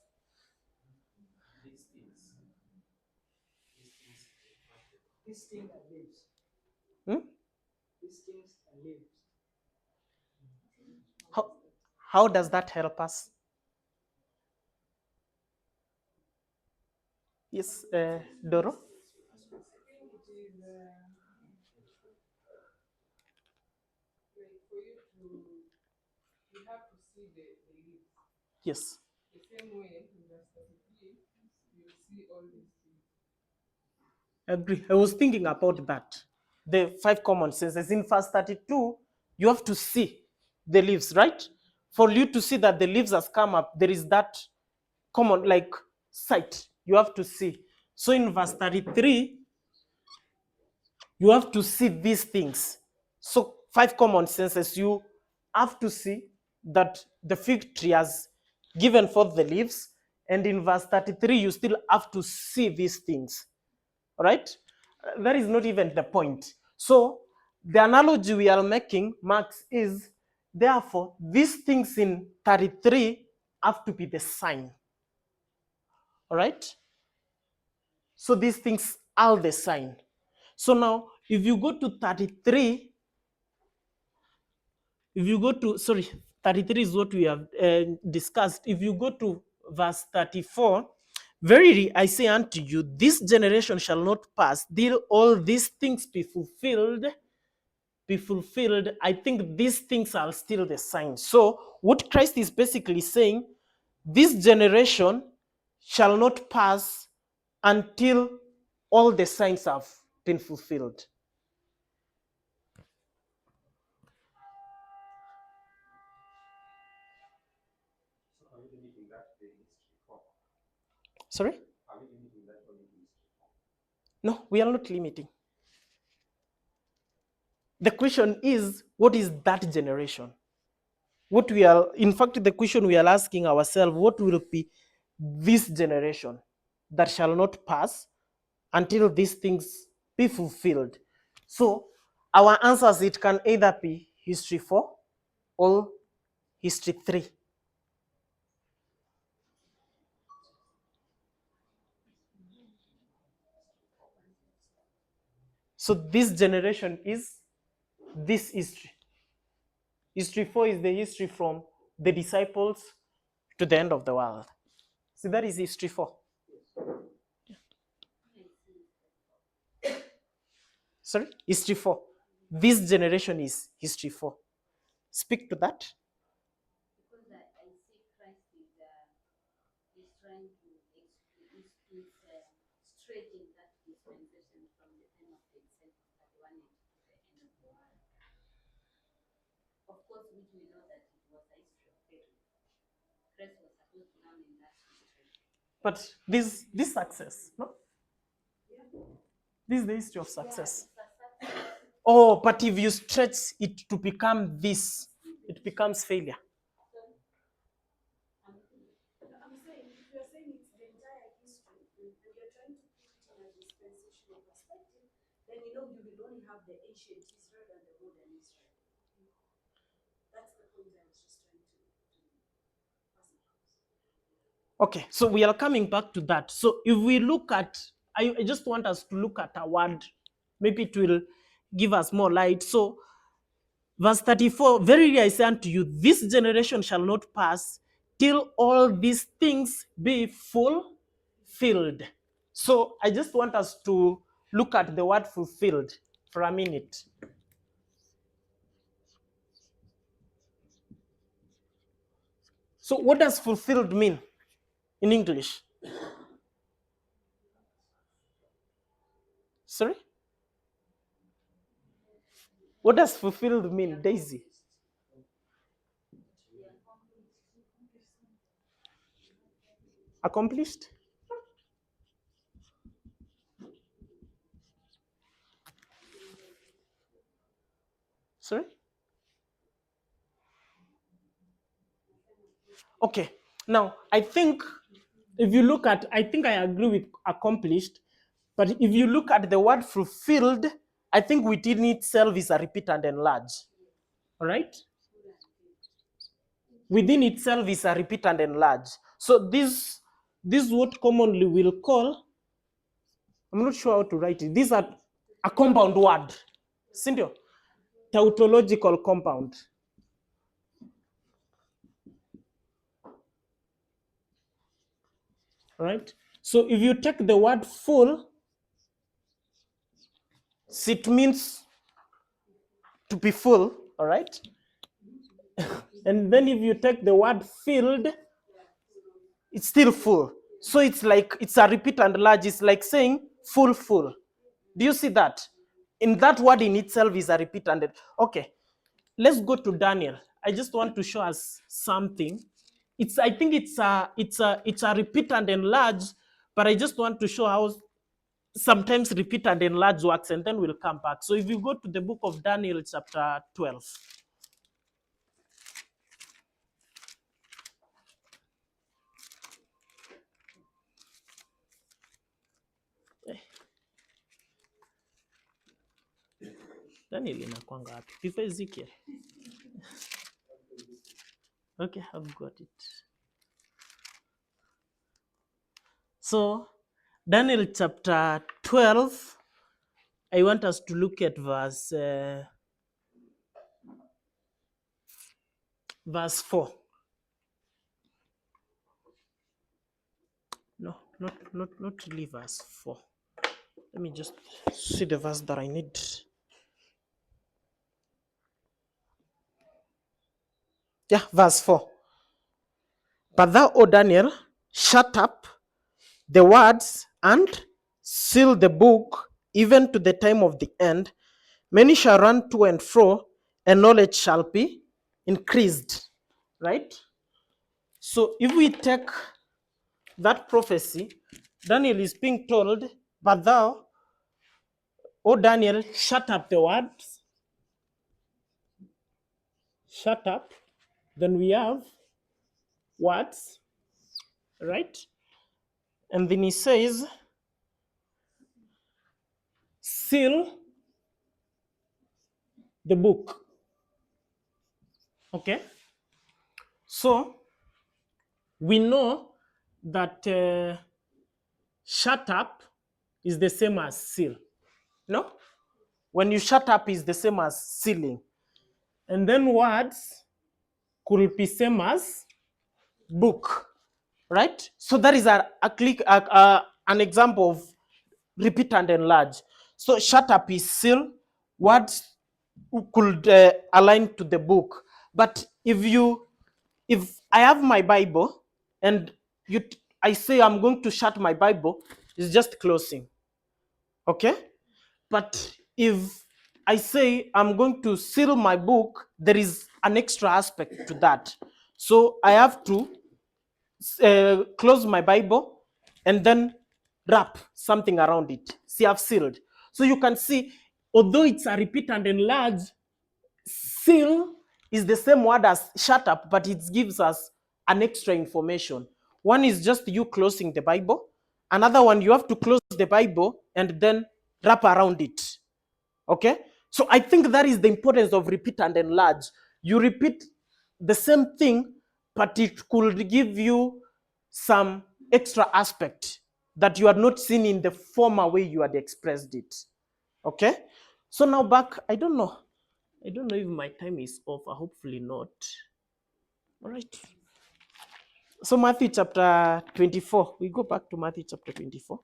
These things are leaves. Hmm? These things are leaves. How does that help us? Yes, Doro? I think it is like for you to, you have to see the leaves. Yes. The same way in verse 33, you see all these things. Agree. I was thinking about that. The 5 common senses. In verse 32, you have to see the leaves, right? For you to see that the leaves has come up, there is that common like sight. You have to see. So in verse 33, you have to see these things. So 5 common senses, you have to see that the fig tree has given forth the leaves, and in verse 33 you still have to see these things. All right? That is not even the point. So the analogy we are making, Max, is therefore these things in 33 have to be the sign. All right? So these things are the sign. So now, if you go to 33, if you go to, sorry, 33 is what we have discussed. If you go to verse 34, verily I say unto you, this generation shall not pass till all these things be fulfilled. Be fulfilled. I think these things are still the sign. So, what Christ is basically saying, this generation shall not pass until all the signs have been fulfilled. So are we limiting that to the history form? Sorry? Are we limiting that only to history form? No, we are not limiting. The question is, what is that generation? What we are, in fact, the question we are asking ourselves, what will be this generation that shall not pass until these things be fulfilled? So, our answers, it can either be history 4 or history 3. So, this generation is this history. History 4 is the history from the disciples to the end of the world. So, that is history 4. Sorry, history 4. This generation is history 4. Speak to that. Because I see Christ is trying to straighten that dispensation from the time of the disciples that wanted to the end of the world. Of course, which we know that it was a history of failure. Christ was supposed to come in that history. But this success, no? This is the history of success. Oh, but if you stretch it to become this, it becomes failure. I'm saying, if you're saying it's the entire history, and you're trying to put it in a dispensational perspective, then you will only have the ancient Israel and the modern Israel. That's the point I was just trying to Okay, so we are coming back to that. So if we look at, I just want us to look at a word, maybe it will give us more light. So verse 34, verily I say unto you, this generation shall not pass till all these things be fulfilled. So I just want us to look at the word fulfilled for a minute. So what does fulfilled mean in English? Sorry? What does fulfilled mean, Daisy? Accomplished? Sorry? Okay. Now, I think if you look at, I think I agree with accomplished, but if you look at the word fulfilled, I think within itself is a repeat and enlarge. All right? Within itself is a repeat and enlarge. So this is what commonly we'll call, I'm not sure how to write it. These are a compound word. Sindio? Tautological compound. Right? So if you take the word full, it means to be full, all right? And then if you take the word filled, it's still full. So it's like, it's a repeat and large. It's like saying full, full. Do you see that? In that word in itself is a repeat and, okay. Let's go to Daniel. I just want to show us something. I think it's a repeat and enlarge, but I just want to show how sometimes repeat and enlarge works, and then we'll come back. So if you go to the book of Daniel, chapter 12. Daniel inakwanga wapi? Before Ezekiel. Okay, I've got it. So, Daniel chapter 12, I want us to look at verse 4. No, not really verse 4. Let me just see the verse that I need. Yeah, verse 4. But thou, O Daniel, shut up the words and seal the book, even to the time of the end. Many shall run to and fro, and knowledge shall be increased. Right? So if we take that prophecy, Daniel is being told, but thou, O Daniel, shut up the words. Shut up. Then we have words, right? And then he says, seal the book. Okay? So, we know that shut up is the same as seal. No? When you shut up is the same as sealing. And then words could be same as book. Right? So that is an example of repeat and enlarge. So shut up is seal. Words could align to the book. But if I have my Bible and I say I'm going to shut my Bible, it's just closing. Okay? But if I say I'm going to seal my book, there is an extra aspect to that. So I have to close my Bible and then wrap something around it. See, I've sealed. So you can see, although it's a repeat and enlarge, seal is the same word as shut up, but it gives us an extra information. One is just you closing the Bible. Another one, you have to close the Bible and then wrap around it. Okay? So I think that is the importance of repeat and enlarge. You repeat the same thing, but it could give you some extra aspect that you had not seen in the former way you had expressed it. Okay? So now back, I don't know if my time is over. Hopefully not. All right. So Matthew chapter 24. We go back to Matthew chapter 24.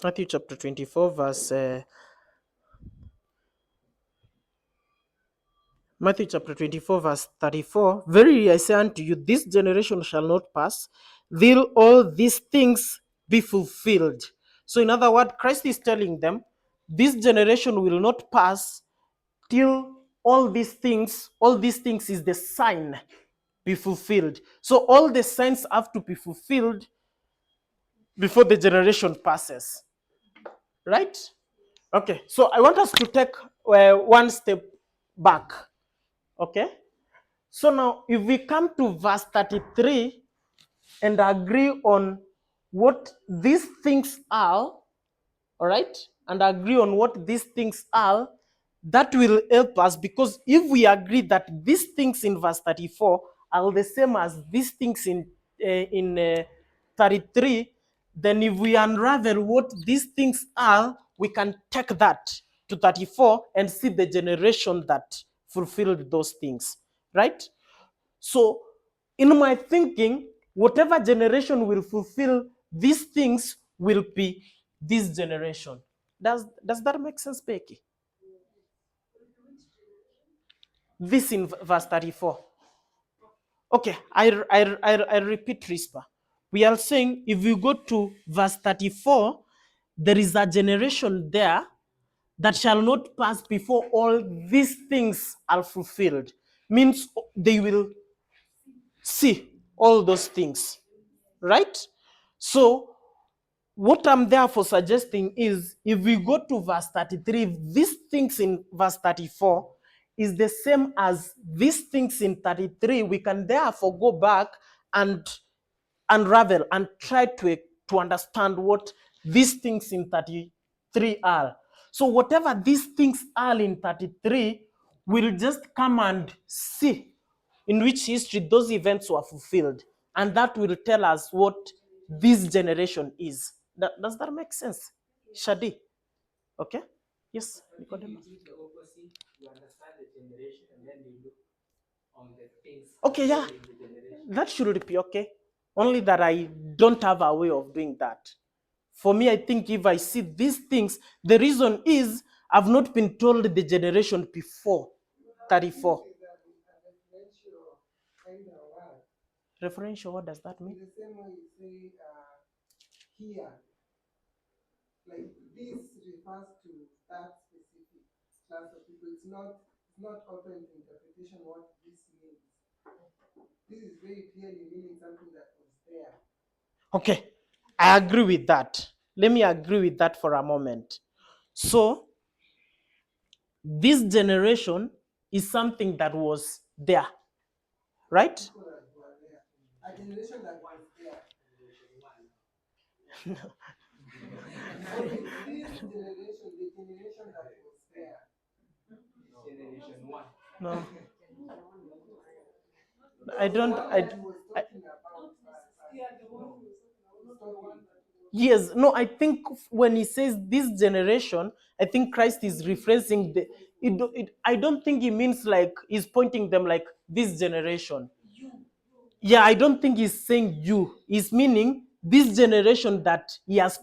Matthew chapter 24, Matthew chapter 24, verse 34. Verily I say unto you, this generation shall not pass till all these things be fulfilled. So, in other words, Christ is telling them, this generation will not pass till all these things is the sign be fulfilled. So, all the signs have to be fulfilled before the generation passes. Right? Okay, so I want us to take one step back. Okay? So now, if we come to verse 33 and agree on what these things are, all right, and agree on what these things are, that will help us, because if we agree that these things in verse 34 are the same as these things in 33, then if we unravel what these things are, we can take that to 34 and see the generation that fulfilled those things, right? So, in my thinking, whatever generation will fulfill these things will be this generation. Does that make sense, Becky? This in verse 34. Okay, I repeat, Rispa. We are saying if you go to verse 34, there is a generation there that shall not pass before all these things are fulfilled. Means they will see all those things, right? So what I'm therefore suggesting is, if we go to verse 33, these things in verse 34 is the same as these things in 33, we can therefore go back and unravel and try to understand what these things in 33 are. So whatever these things are in 33, we'll just come and see in which history those events were fulfilled. And that will tell us what this generation is. Does that make sense? Shadi? Okay? Yes, But if Nicodemus. you do the opposite, you understand the generation and then you look on the things. Okay, yeah. fulfilled in the generation. That should be okay. Only that I don't have a way of doing that. For me, I think if I see these things, the reason is I've not been told the generation before 34. Referential, what does that In mean? the same way you say here, like this refers to that specific class of people. It's not open to interpretation what this means. This is very clearly meaning something that was there. Okay, I agree with that. Let me agree with that for a moment. So, this generation is something that was there, right? People that were there. A generation that was there. Only this generation, the generation that was there. Generation one. No. I don't. He was talking about Yes, no, I think when he says this generation, I think Christ is referencing I don't think he means like he's pointing them like this generation. Yeah, I don't think he's saying you. He's meaning this generation that he has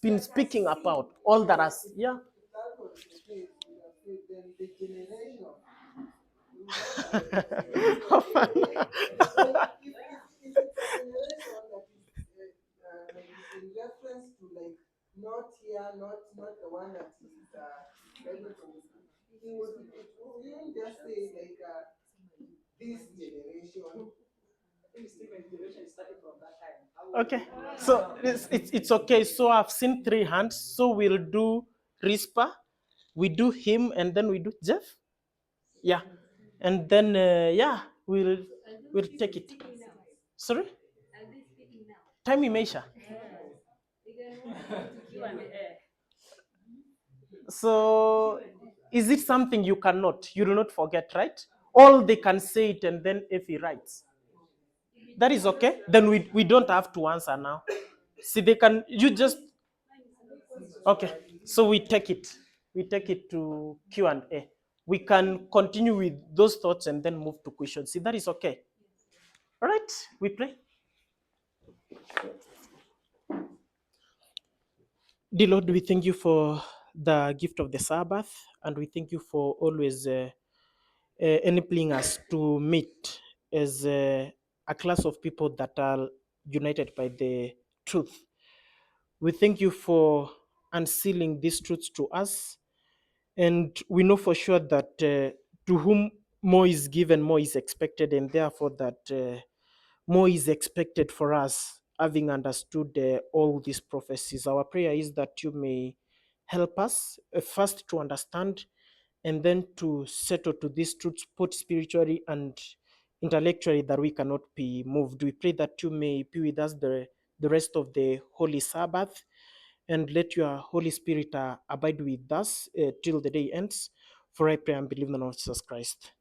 been speaking about. All that has, yeah. If that was the case, we have said then the generation. If it's a generation that is in reference to like not here, not the one that is Bible from he wouldn't just say like this generation. Okay, so it's okay. So I've seen 3 hands. So we'll do Rispa, we do him, and then we do Jeff. Yeah, and then yeah, we'll take it. Sorry. Time imeisha. So is it something you cannot? You do not forget, right? All they can say it and then if he writes. That is okay. Then we don't have to answer now. See, they can, you just, okay. So we take it. We take it to Q&A. We can continue with those thoughts and then move to questions. See, that is okay. All right, we pray. Dear Lord, we thank you for the gift of the Sabbath, and we thank you for always enabling us to meet as a class of people that are united by the truth. We thank you for unsealing these truths to us, and we know for sure that to whom more is given, more is expected, and therefore that more is expected for us, having understood all these prophecies. Our prayer is that you may help us first to understand and then to settle to these truths both spiritually and intellectually, that we cannot be moved. We pray that you may be with us the rest of the Holy Sabbath, and let your Holy Spirit abide with us till the day ends. For I pray and believe in the Lord Jesus Christ.